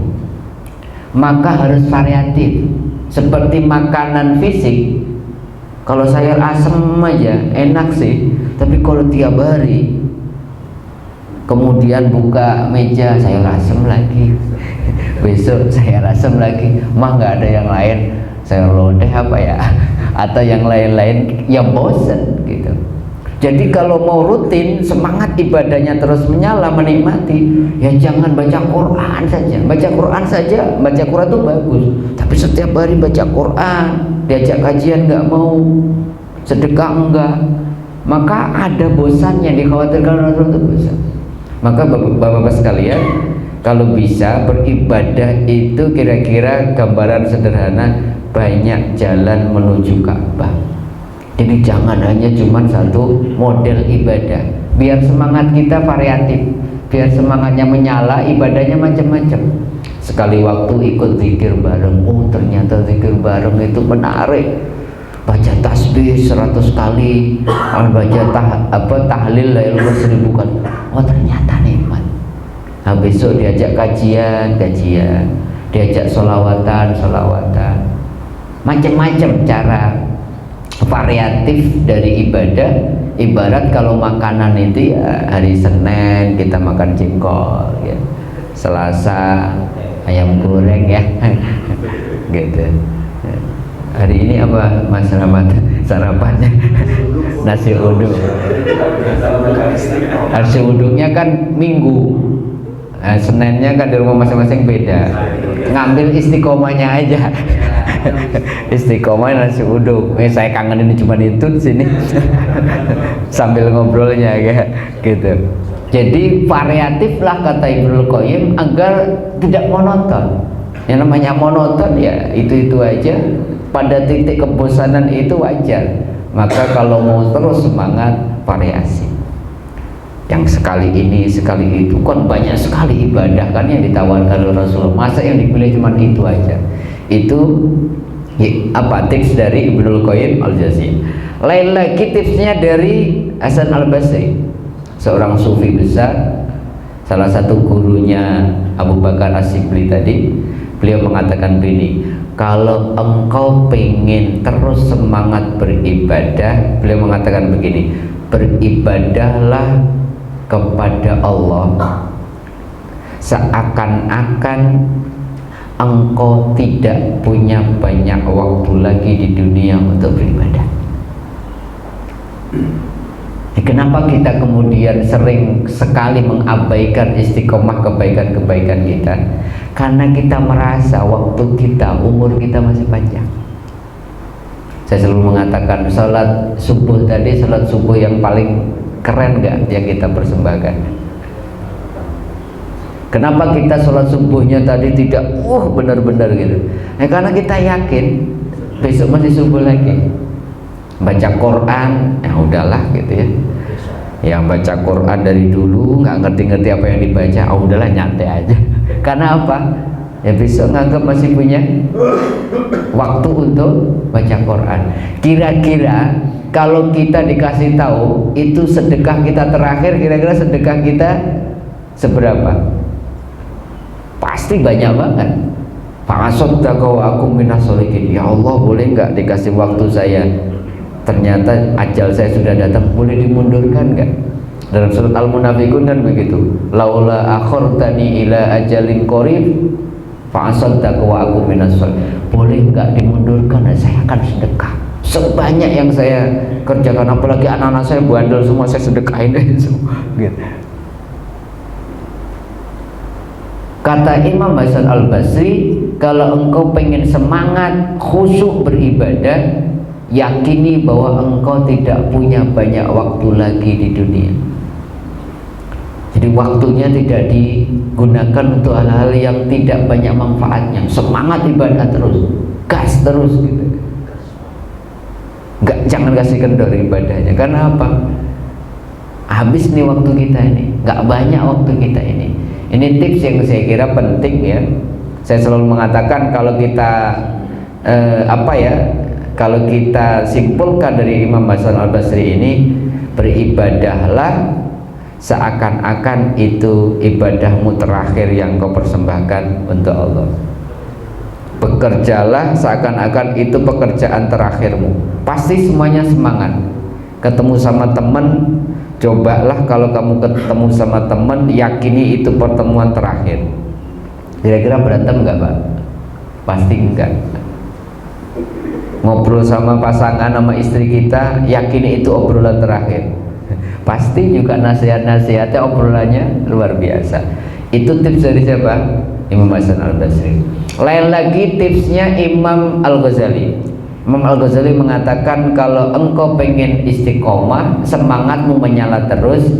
maka harus variatif. Seperti makanan fisik, kalau sayur asem aja enak sih, tapi kalau tiap hari kemudian buka meja sayur asem lagi, besok sayur asem lagi, mah nggak ada yang lain, sayur lodeh apa ya, atau yang lain-lain, ya bosen gitu. Jadi kalau mau rutin semangat ibadahnya terus menyala, menikmati, ya jangan baca Quran saja. Baca Quran saja, baca Quran itu bagus, tapi setiap hari baca Quran, diajak kajian nggak mau, sedekah enggak, maka ada bosannya, dikhawatirkan orang itu bosan. Maka bapak-bapak sekalian, kalau bisa beribadah itu kira-kira gambaran sederhana, banyak jalan menuju Ka'bah. Jadi jangan hanya cuma satu model ibadah. Biar semangat kita variatif, biar semangatnya menyala, ibadahnya macam-macam. Sekali waktu ikut zikir bareng, oh ternyata zikir bareng itu menarik. Baca tasbih 100 kali, baca tahlil la ilaha 1000 kali. Oh ternyata nikmat. Nah, besok diajak kajian, diajak sholawatan, macam-macam cara variatif dari ibadah. Ibarat kalau makanan itu ya hari Senin kita makan jengkol ya, Selasa ayam goreng ya gitu. Hari ini apa Mas Rahmat sarapannya? Nasi uduk. Nasi uduknya kan Minggu, nah, Seninnya kan di rumah masing-masing beda. Ngambil istiqomahnya aja. Istiqomah nasi uduk. Saya kangen ini cuma itu di sini. Sambil ngobrolnya ya, gitu. Jadi variatif lah kata Ibnul Qayyim agar tidak monoton. Yang namanya monoton ya itu aja. Pada titik kebosanan itu wajar. Maka kalau mau terus semangat, variasi. Yang sekali ini, sekali itu, kan banyak sekali ibadah kan yang ditawarkan oleh Rasulullah. Masa yang dipilih cuma itu aja? Itu apa tips dari Ibnul Qayyim Al-Jauziyah. Lain lagi tipsnya dari Hasan Al-Basri, seorang sufi besar, salah satu gurunya Abu Bakar As-Sibli tadi. Beliau mengatakan begini, kalau engkau pengen terus semangat beribadah, beliau mengatakan begini, beribadahlah kepada Allah seakan-akan engkau tidak punya banyak waktu lagi di dunia untuk beribadah. Kenapa kita kemudian sering sekali mengabaikan istiqomah kebaikan-kebaikan kita? Karena kita merasa waktu kita, umur kita masih panjang. Saya selalu mengatakan salat subuh tadi, salat subuh yang paling keren gak yang kita persembahkan? Kenapa kita sholat subuhnya tadi tidak benar-benar gitu? Karena kita yakin besok masih subuh lagi. Baca Quran, ya udahlah gitu ya. Yang baca Quran dari dulu nggak ngerti-ngerti apa yang dibaca, udahlah nyantai aja. Karena apa? Ya besok nganggap masih punya waktu untuk baca Quran. Kira-kira kalau kita dikasih tahu itu sedekah kita terakhir, kira-kira sedekah kita seberapa? Pasti banyak banget. Fa'asaddaqu aku minas sholihin. Ya Allah, boleh nggak dikasih waktu saya? Ternyata ajal saya sudah datang, boleh dimundurkan nggak? Dalam surat Al-Munafiqun kan begitu. Laula akhartani ila ajalin qarib fa'asaddaqu aku minas sholihin. Boleh nggak dimundurkan? Saya akan sedekah sebanyak yang saya kerjakan, apalagi anak-anak saya bandel semua, saya sedekahin semua gitu. Kata Imam Hasan Al-Basri, kalau engkau pengen semangat khusyuk beribadah, yakini bahwa engkau tidak punya banyak waktu lagi di dunia. Jadi waktunya tidak digunakan untuk hal-hal yang tidak banyak manfaatnya. Semangat ibadah terus, gas terus gitu. Jangan kasih kendor ibadahnya. Karena apa? Habis nih waktu kita ini, nggak banyak waktu kita ini. Ini tips yang saya kira penting ya. Saya selalu mengatakan kalau kita kalau kita simpulkan dari Imam Hasan Al-Basri ini, beribadahlah seakan-akan itu ibadahmu terakhir yang kau persembahkan untuk Allah. Bekerjalah seakan-akan itu pekerjaan terakhirmu. Pasti semuanya semangat. Ketemu sama teman, cobalah kalau kamu ketemu sama teman, yakini itu pertemuan terakhir. Kira-kira berantem enggak, Pak? Pasti enggak. Ngobrol sama pasangan, sama istri kita, yakini itu obrolan terakhir. Pasti juga nasihat-nasihatnya, obrolannya luar biasa. Itu tips dari siapa? Imam Hasan Al-Basri. Lain lagi tipsnya Imam Al-Ghazali. Imam Al-Ghazali mengatakan kalau engkau pengen istiqomah, semangatmu menyala terus,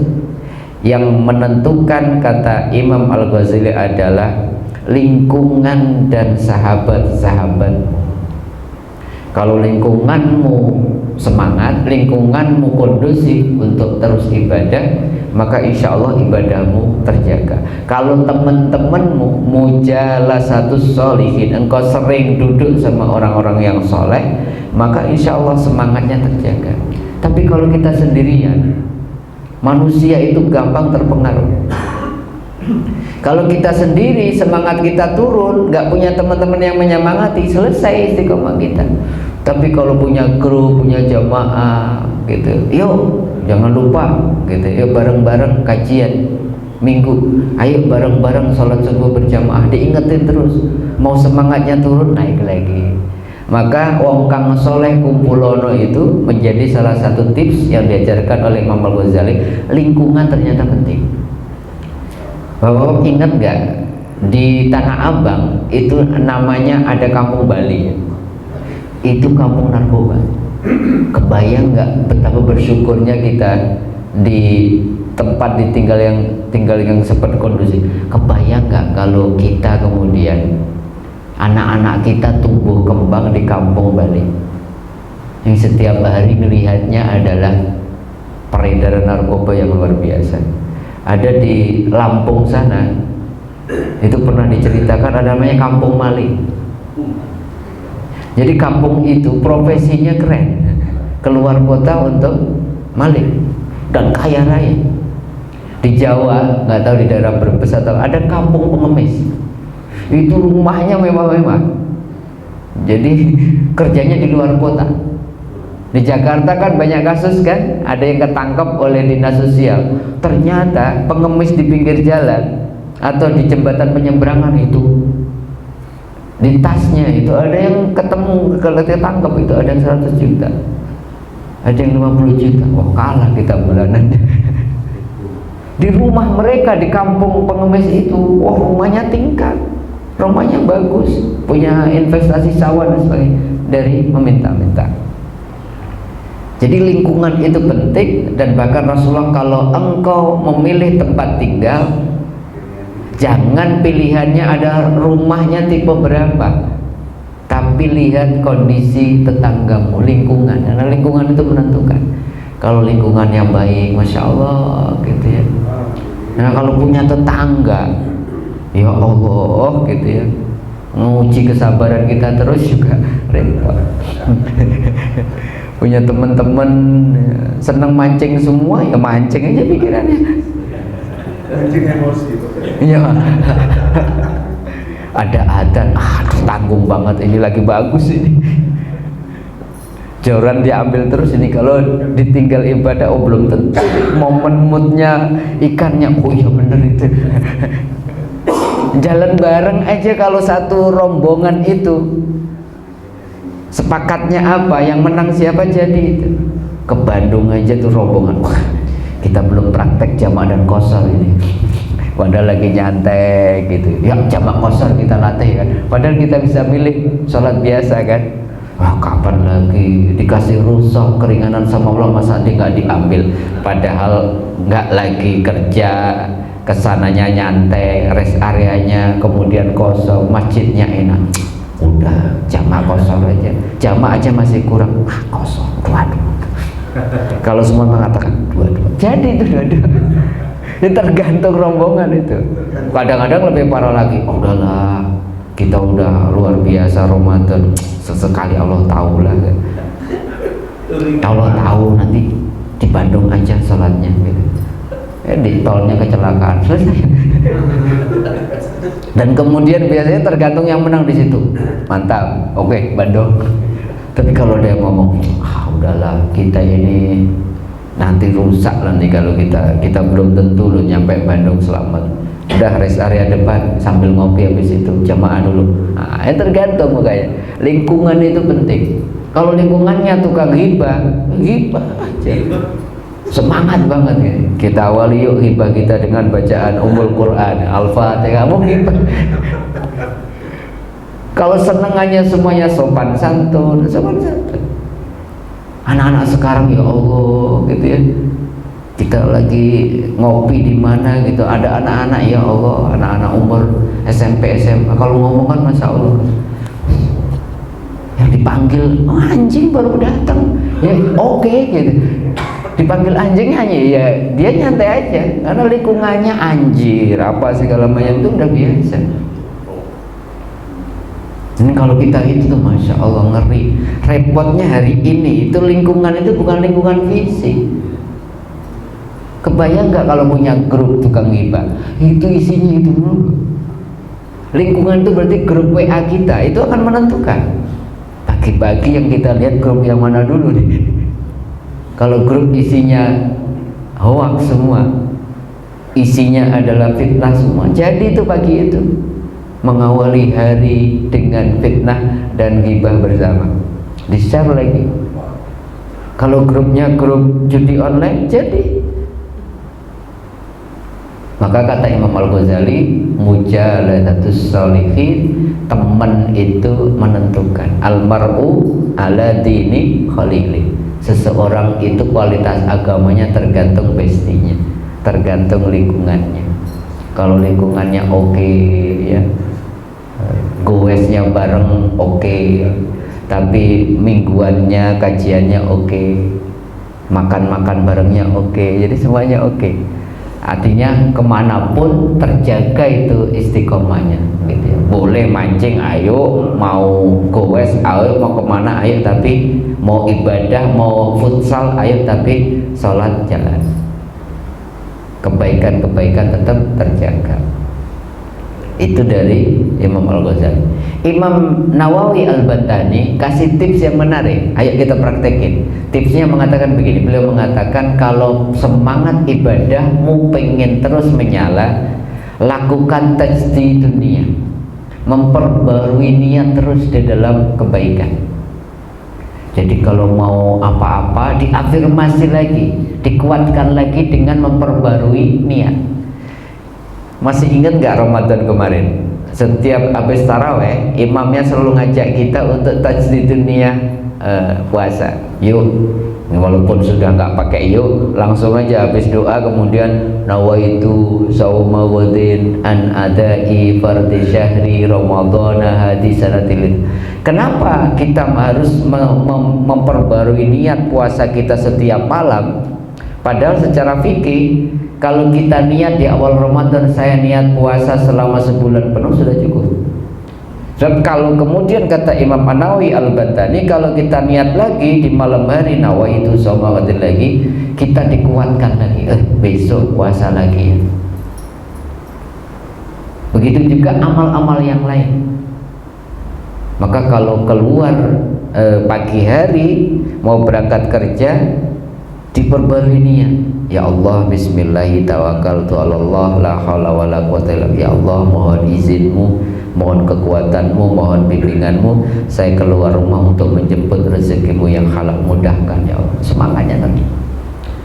yang menentukan, kata Imam Al-Ghazali, adalah lingkungan dan sahabat-sahabat. Kalau lingkunganmu semangat, lingkunganmu kondusif untuk terus ibadah, maka insya Allah ibadahmu terjaga. Kalau teman-temanmu mujalasatus sholihin, engkau sering duduk sama orang-orang yang soleh, maka insya Allah semangatnya terjaga. Tapi kalau kita sendirian, manusia itu gampang terpengaruh. Kalau kita sendiri, semangat kita turun, nggak punya teman-teman yang menyemangati, selesai istiqomah kita. Tapi kalau punya kru, punya jamaah gitu, yuk jangan lupa gitu, yuk bareng-bareng kajian minggu, ayo bareng-bareng sholat subuh berjamaah, diingetin terus. Mau semangatnya turun, naik lagi. Maka wong kang soleh kumpulono itu menjadi salah satu tips yang diajarkan oleh Imam Al-Ghazali. Lingkungan ternyata penting. Bapak ingat gak, di Tanah Abang itu namanya ada kampung Bali ya? Itu kampung narkoba. Kebayang gak betapa bersyukurnya kita di tempat tinggal yang seperti kondusif. Kebayang gak kalau kita kemudian anak-anak kita tumbuh kembang di kampung Bali, yang setiap hari melihatnya adalah peredaran narkoba yang luar biasa. Ada di Lampung sana, itu pernah diceritakan, ada namanya Kampung Maling. Jadi kampung itu profesinya keren, keluar kota untuk maling dan kaya raya. Di Jawa, nggak tahu di daerah Brebes atau ada kampung pengemis. Itu rumahnya mewah-mewah. Jadi kerjanya di luar kota. Di Jakarta kan banyak kasus kan, ada yang ketangkep oleh dinas sosial. Ternyata pengemis di pinggir jalan atau di jembatan penyeberangan itu, di tasnya itu ada yang ketemu, kalau ditangkap itu ada yang 100 juta, ada yang 50 juta. Wah, kalah kita bulanannya. Di rumah mereka di kampung pengemis itu, wah rumahnya tingkat, rumahnya bagus, punya investasi sawah dan sebagainya, dari meminta-minta. Jadi lingkungan itu penting, dan bahkan Rasulullah kalau engkau memilih tempat tinggal, jangan pilihannya ada rumahnya tipe berapa, tapi lihat kondisi tetanggamu, lingkungan, karena lingkungan itu menentukan. Kalau lingkungannya baik, masya Allah gitu ya. Nah kalau punya tetangga, ya Allah gitu ya, menguji kesabaran kita terus juga repot. Punya teman-teman senang mancing semua, ya mancing aja pikirannya. Mancing emosi. Iya. Ada adzan, aduh tanggung banget, ini lagi bagus ini. Joran diambil terus ini, kalau ditinggal ibadah, oh belum tentu. Momen moodnya ikannya, oh iya bener itu. Jalan bareng aja kalau satu rombongan itu sepakatnya apa, yang menang siapa jadi itu. Ke Bandung aja tuh rombongan, wah kita belum praktek jamaah dan qashar ini, padahal lagi nyantai gitu ya, jamaah qashar kita latih kan, padahal kita bisa milih sholat biasa kan. Wah kapan lagi dikasih rusak keringanan sama Allah, masa nggak diambil, padahal nggak lagi kerja, kesananya nyantai, rest areanya kemudian kosong, masjidnya enak, udah jamaah kosong aja, jamaah aja masih kurang, kosong, waduh. Kalau semua mengatakan dua-dua, jadi itu dua-dua. Ini tergantung rombongan itu. Kadang-kadang lebih parah lagi. Oh, udahlah, kita udah luar biasa Ramadan, sesekali Allah tahu lah. Allah tahu nanti di Bandung aja sholatnya gitu. Di tolnya kecelakaan selesai. Dan kemudian biasanya tergantung yang menang di situ. Mantap, oke, Bandung. Tapi kalau dia ngomong, udahlah, kita ini nanti rusak nanti kalau kita belum tentu loh nyampe Bandung selamat. Udah rest area depan sambil ngopi, habis itu jamaah dulu. Tergantung makanya. Lingkungan itu penting. Kalau lingkungannya tukang hibah aja. Semangat banget ya. Kita awali yuk hibah kita dengan bacaan Ummul Quran, Al-Fatihah, mau hibah. Kalau senengannya semuanya sopan santun. Anak-anak sekarang ya Allah gitu ya. Kita lagi ngopi di mana gitu, ada anak-anak ya Allah, anak-anak umur SMP, SMA. Kalau ngomong kan Masya Allah. Yang dipanggil, anjing baru datang. Ya oke gitu. Dipanggil anjing hanya ya dia nyantai aja karena lingkungannya anjir apa segala macam itu udah biasa. Ini kalau kita itu tuh Masya Allah ngeri. Repotnya hari ini itu lingkungan itu bukan lingkungan fisik. Kebayang nggak kalau punya grup tukang hibah itu isinya itu dulu. Lingkungan itu berarti grup WA kita itu akan menentukan. Pagi-pagi yang kita lihat grup yang mana dulu nih. Kalau grup isinya hoax semua, isinya adalah fitnah semua, jadi itu pagi itu mengawali hari dengan fitnah dan ghibah bersama, di-share lagi. Kalau grupnya grup judi online, jadi maka kata Imam Al-Ghazali, mujaladatus sholihin, teman itu menentukan. Almar'u ala dini khalili. Seseorang itu kualitas agamanya tergantung bestinya, tergantung lingkungannya. Kalau lingkungannya oke ya, goesnya bareng oke, tapi mingguannya kajiannya oke, makan-makan barengnya oke, jadi semuanya oke. Artinya kemanapun terjaga itu istiqomahnya gitu ya. Boleh mancing ayo, mau goes ayo, mau kemana ayo, tapi mau ibadah, mau futsal ayo, tapi sholat jalan. Kebaikan-kebaikan tetap terjaga. Itu dari Imam Al-Ghazali. Imam Nawawi Al-Bantani kasih tips yang menarik. Ayo kita praktekin. Tipsnya mengatakan begini. Beliau mengatakan kalau semangat ibadahmu pengen terus menyala, lakukan tajdidun niyah. Memperbarui niat terus di dalam kebaikan. Jadi kalau mau apa-apa diafirmasi lagi, dikuatkan lagi dengan memperbarui niat. Masih ingat nggak Ramadan kemarin? Setiap habis taraweh, imamnya selalu ngajak kita untuk tajdidun niyah puasa. Yuk, walaupun sudah nggak pakai yuk, langsung aja habis doa kemudian nawaitu sauma wadin an adai fardhi syahri ramadhana hadi sanatil. Kenapa kita harus memperbarui niat puasa kita setiap malam? Padahal secara fikih, kalau kita niat di awal Ramadan, saya niat puasa selama sebulan penuh sudah cukup. Dan kalau kemudian kata Imam An-Nawawi Al-Bantani, kalau kita niat lagi di malam hari nawaitu shauma wadin lagi, kita dikuatkan lagi. Besok puasa lagi. Begitu juga amal-amal yang lain. Maka kalau keluar pagi hari mau berangkat kerja, diperbarui niat. Ya Allah, bismillahi tawakkaltu 'alallah la haula wala quwata illa billah. Ya Allah, mohon izinmu, mohon kekuatanmu, mohon bimbinganmu, saya keluar rumah untuk menjemput rezekimu yang halal, mudahkan ya Allah. Semangatnya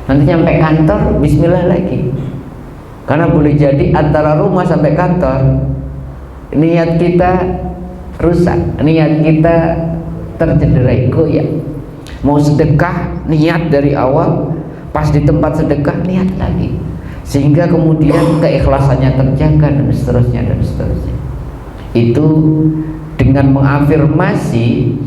nanti nyampe kantor bismillah lagi. Karena boleh jadi antara rumah sampai kantor niat kita rusak, niat kita tercederai, goyah. Mau sedekah niat dari awal, pas di tempat sedekah niat lagi, sehingga kemudian keikhlasannya terjaga dan seterusnya dan seterusnya. Itu dengan mengafirmasi,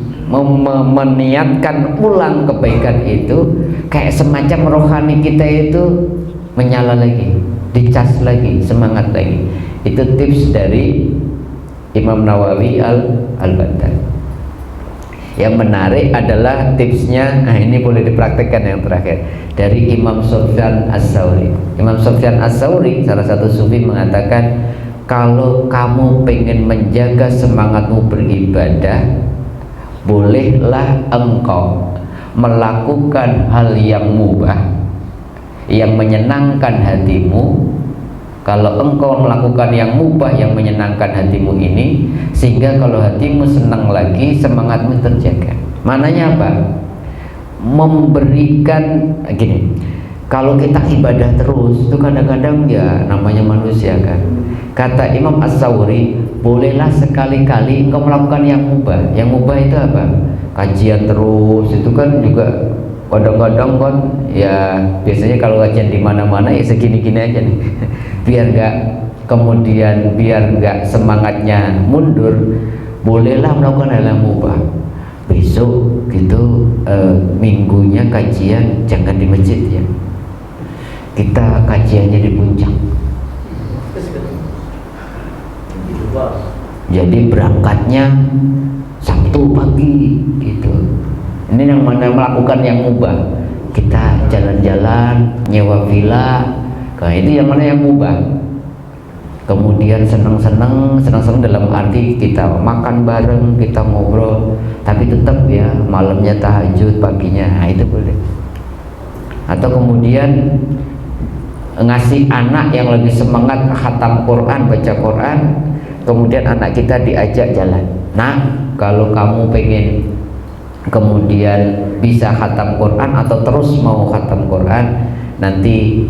meniatkan ulang kebaikan itu, kayak semacam rohani kita itu menyala lagi. dicas lagi, semangat lagi. Itu tips dari Imam Nawawi Al-Badar. Yang menarik adalah tipsnya, nah ini boleh dipraktekkan yang terakhir, dari Imam Sufyan Ats-Tsauri. Imam Sufyan Ats-Tsauri, salah satu sufi, mengatakan, kalau kamu pengen menjaga semangatmu beribadah, bolehlah engkau melakukan hal yang mubah, yang menyenangkan hatimu. Kalau engkau melakukan yang mubah yang menyenangkan hatimu ini, sehingga kalau hatimu senang lagi, semangatmu terjaga. Mananya apa? Memberikan gini, kalau kita ibadah terus itu kadang-kadang ya namanya manusia kan. Kata Imam Ats-Tsauri, bolehlah sekali-kali engkau melakukan yang mubah. Yang mubah itu apa? Kajian terus, itu kan juga kadang-kadang kan ya, biasanya kalau kajian di mana-mana ya segini-gini aja nih. Biar nggak semangatnya mundur, bolehlah melakukan hal yang mubah. Besok gitu minggunya kajian jangan di masjid ya, kita kajiannya di puncak. Jadi berangkatnya Sabtu pagi gitu. Ini yang mana melakukan yang mubah. Kita jalan-jalan, nyewa villa, nah itu yang mana yang mubah. Kemudian senang-senang dalam arti kita makan bareng, kita ngobrol, tapi tetap ya malamnya tahajud, paginya, nah itu boleh. Atau kemudian ngasih anak yang lagi semangat khatam Quran, baca Quran, kemudian anak kita diajak jalan. Nah, kalau kamu pengen kemudian bisa khatam Quran atau terus mau khatam Quran, nanti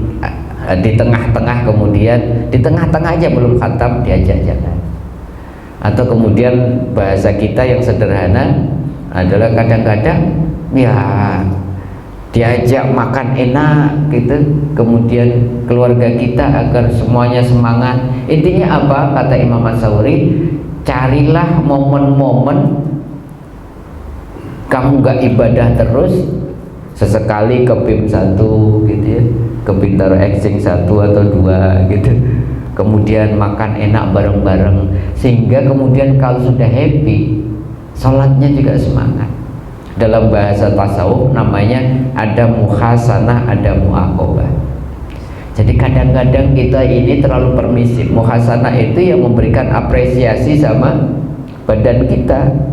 di tengah-tengah, kemudian di tengah-tengah aja belum khatam diajak jalan. Atau kemudian bahasa kita yang sederhana adalah kadang-kadang ya diajak makan enak gitu, kemudian keluarga kita agar semuanya semangat. Intinya apa? Kata Imam Ats-Tsauri, carilah momen-momen kamu gak ibadah terus, sesekali ke BIM 1 gitu ya, ke Bintaro Exchange 1 atau 2 gitu, kemudian makan enak bareng-bareng, sehingga kemudian kalau sudah happy, sholatnya juga semangat. Dalam bahasa tasawuf namanya ada muhasanah, ada muaqobah. Jadi kadang-kadang kita ini terlalu permisif. Muhasanah itu yang memberikan apresiasi sama badan kita.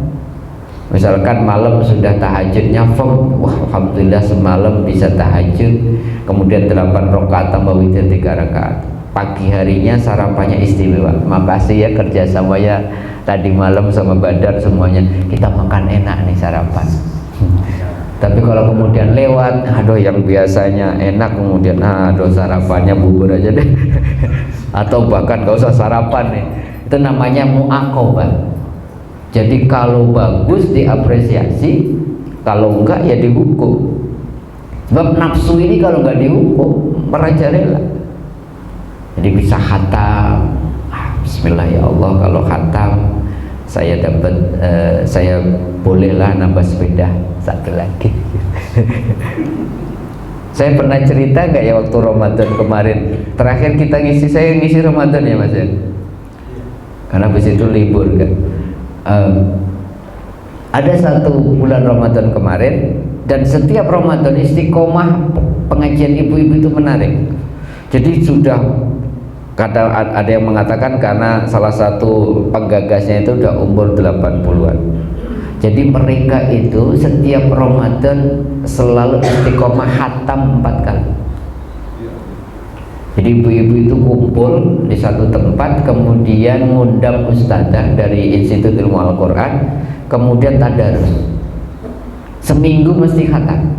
Misalkan malam sudah tahajudnya firm, wah alhamdulillah semalam bisa tahajud, kemudian 8 rakaat tambah witir 3 rakaat. Pagi harinya sarapannya istimewa. Makasih ya kerjasamanya tadi malam sama Badar semuanya, kita makan enak nih sarapan. Tapi kalau kemudian lewat, aduh yang biasanya enak kemudian aduh sarapannya bubur aja deh. Atau bahkan gak usah sarapan nih. Itu namanya muaqobah. Jadi kalau bagus diapresiasi, kalau enggak ya dihukum. Sebab nafsu ini kalau enggak dihukum merajalela. Jadi bisa khatam, bismillah ya Allah, kalau khatam saya dapat saya bolehlah nambah sepeda satu lagi. Saya pernah cerita nggak ya waktu Ramadan kemarin, terakhir kita saya ngisi Ramadan ya Mas ya, karena habis itu libur kan. Ada satu bulan Ramadan kemarin, dan setiap Ramadan istiqomah pengajian ibu-ibu itu menarik. Jadi sudah ada yang mengatakan karena salah satu penggagasnya itu udah umur 80-an. Jadi mereka itu setiap Ramadan selalu istiqomah khatam 4 kali. Jadi ibu-ibu itu kumpul di satu tempat, kemudian ngundang ustadzah dari Institut Ilmu Al-Quran, kemudian tadarus. Seminggu mesti khatam.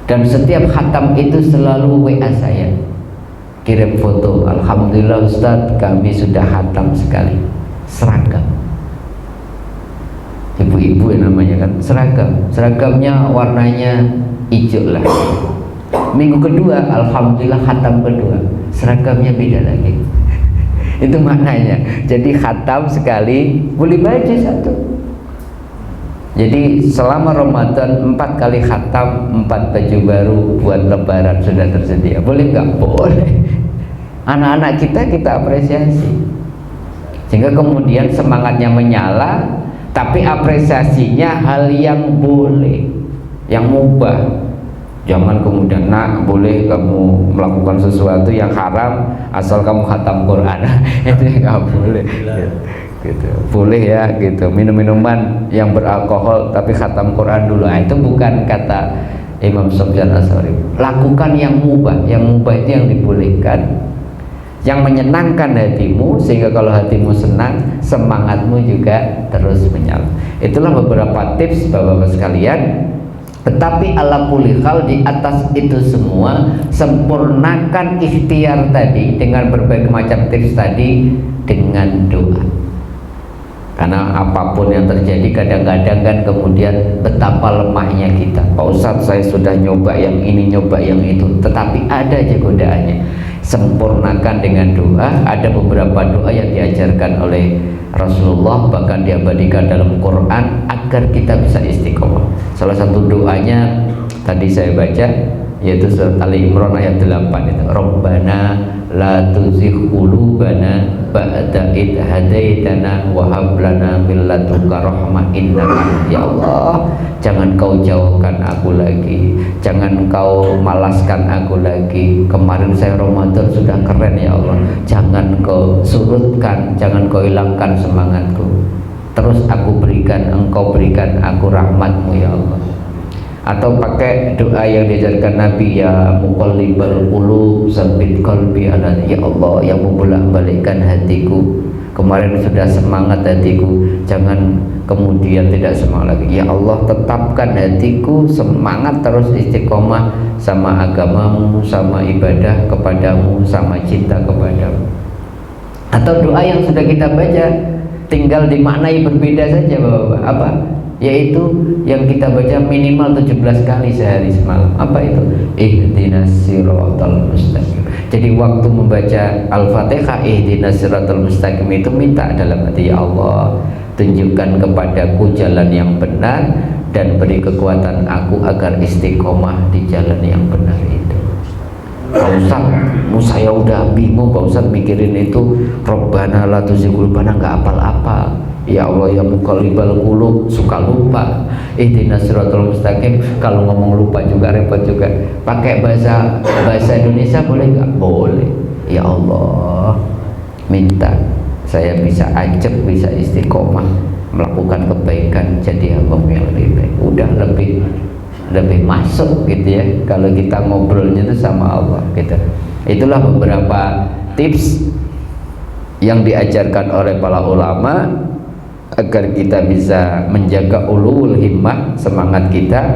Dan setiap khatam itu selalu WA saya, kirim foto, alhamdulillah Ustadz kami sudah khatam sekali. Seragam. Ibu-ibu yang namanya kan seragam. Seragamnya warnanya hijau lah. Minggu kedua, alhamdulillah khatam kedua, seragamnya beda lagi. Itu maknanya. Jadi khatam sekali, boleh baju satu. Jadi selama Ramadan 4 kali khatam, 4 baju baru buat lebaran sudah tersedia. Boleh nggak? Boleh. Anak-anak kita apresiasi, sehingga kemudian semangatnya menyala, tapi apresiasinya hal yang boleh, yang mubah. Jangan kemudian, nak, boleh kamu melakukan sesuatu yang haram asal kamu khatam Quran. Itu nggak boleh. Gitu. Boleh ya gitu, minum-minuman yang beralkohol tapi khatam Quran dulu. Nah, itu bukan kata Imam Sufyan Ats-Tsauri. Lakukan yang mubah itu yang dibolehkan, yang menyenangkan hatimu, sehingga kalau hatimu senang, semangatmu juga terus menyala. Itulah beberapa tips Bapak-bapak sekalian. Tetapi ala kulli hal, di atas itu semua, sempurnakan ikhtiar tadi dengan berbagai macam tips tadi dengan doa. Karena apapun yang terjadi, kadang-kadang kan kemudian betapa lemahnya kita. Pak Ustadz, saya sudah nyoba yang ini, nyoba yang itu, tetapi ada aja godaannya. Sempurnakan dengan doa. Ada beberapa doa yang diajarkan oleh Rasulullah, bahkan diabadikan dalam Quran agar kita bisa istiqomah. Salah satu doanya tadi saya baca, yaitu surat Ali Imran ayat 8 itu, Rabbana la tuzigh qulubana ba'da id hadaitana wa hab lana min ladunka rahmah innaka, ya Allah, jangan kau jauhkan aku lagi, jangan kau malaskan aku lagi. Kemarin saya Ramadan sudah keren ya Allah, jangan kau surutkan, jangan kau hilangkan semangatku, terus engkau berikan aku rahmatmu ya Allah. Atau pakai doa yang diajarkan Nabi, ya muqallibal qulub tsabbit qalbi ala, ya Allah yang membolak-balikkan hatiku, kemarin sudah semangat hatiku, jangan kemudian tidak semangat lagi, ya Allah tetapkan hatiku semangat terus istiqomah sama agamamu, sama ibadah kepadamu, sama cinta kepadamu. Atau doa yang sudah kita baca, tinggal dimaknai berbeda saja Bapak. Apa? Yaitu yang kita baca minimal 17 kali sehari semalam. Apa itu? Ihdinas siratal mustaqim. Jadi waktu membaca Al-Fatihah ihdinas siratal mustaqim itu minta dalam hati, ya Allah, tunjukkan kepadaku jalan yang benar dan beri kekuatan aku agar istiqomah di jalan yang benar itu. Pak Ustadz, saya udah bingung Pak Ustadz mikirin itu Rabbana la tuzigh qulubana, nggak apal-apal. Ya Allah ya muqallibal qulub, suka lupa. Ihdinas siratal mustaqim, kalau ngomong lupa juga repot juga. Pakai bahasa Indonesia boleh nggak? Boleh. Ya Allah, minta saya bisa ajak, bisa istiqomah melakukan kebaikan, jadi hamba yang lebih baik. Udah lebih masuk gitu ya kalau kita ngobrolnya itu sama Allah gitu. Itulah beberapa tips yang diajarkan oleh para ulama agar kita bisa menjaga ulul himmah, semangat kita,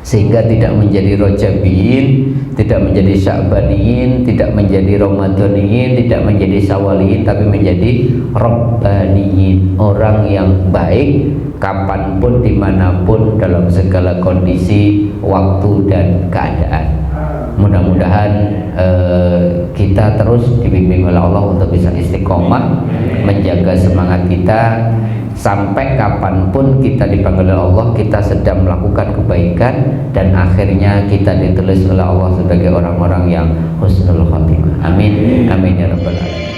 sehingga tidak menjadi rojabiin, tidak menjadi sya'baniin, tidak menjadi ramadaniin, tidak menjadi syawaliin, tapi menjadi rabbaniin, orang yang baik kapanpun, dimanapun, dalam segala kondisi, waktu dan keadaan. Mudah-mudahan kita terus dibimbing oleh Allah untuk bisa istiqomah, menjaga semangat kita, sampai kapanpun kita dipanggil oleh Allah, kita sedang melakukan kebaikan, dan akhirnya kita ditulis oleh Allah sebagai orang-orang yang husnul khotimah. Amin, amin ya rabbal alamin.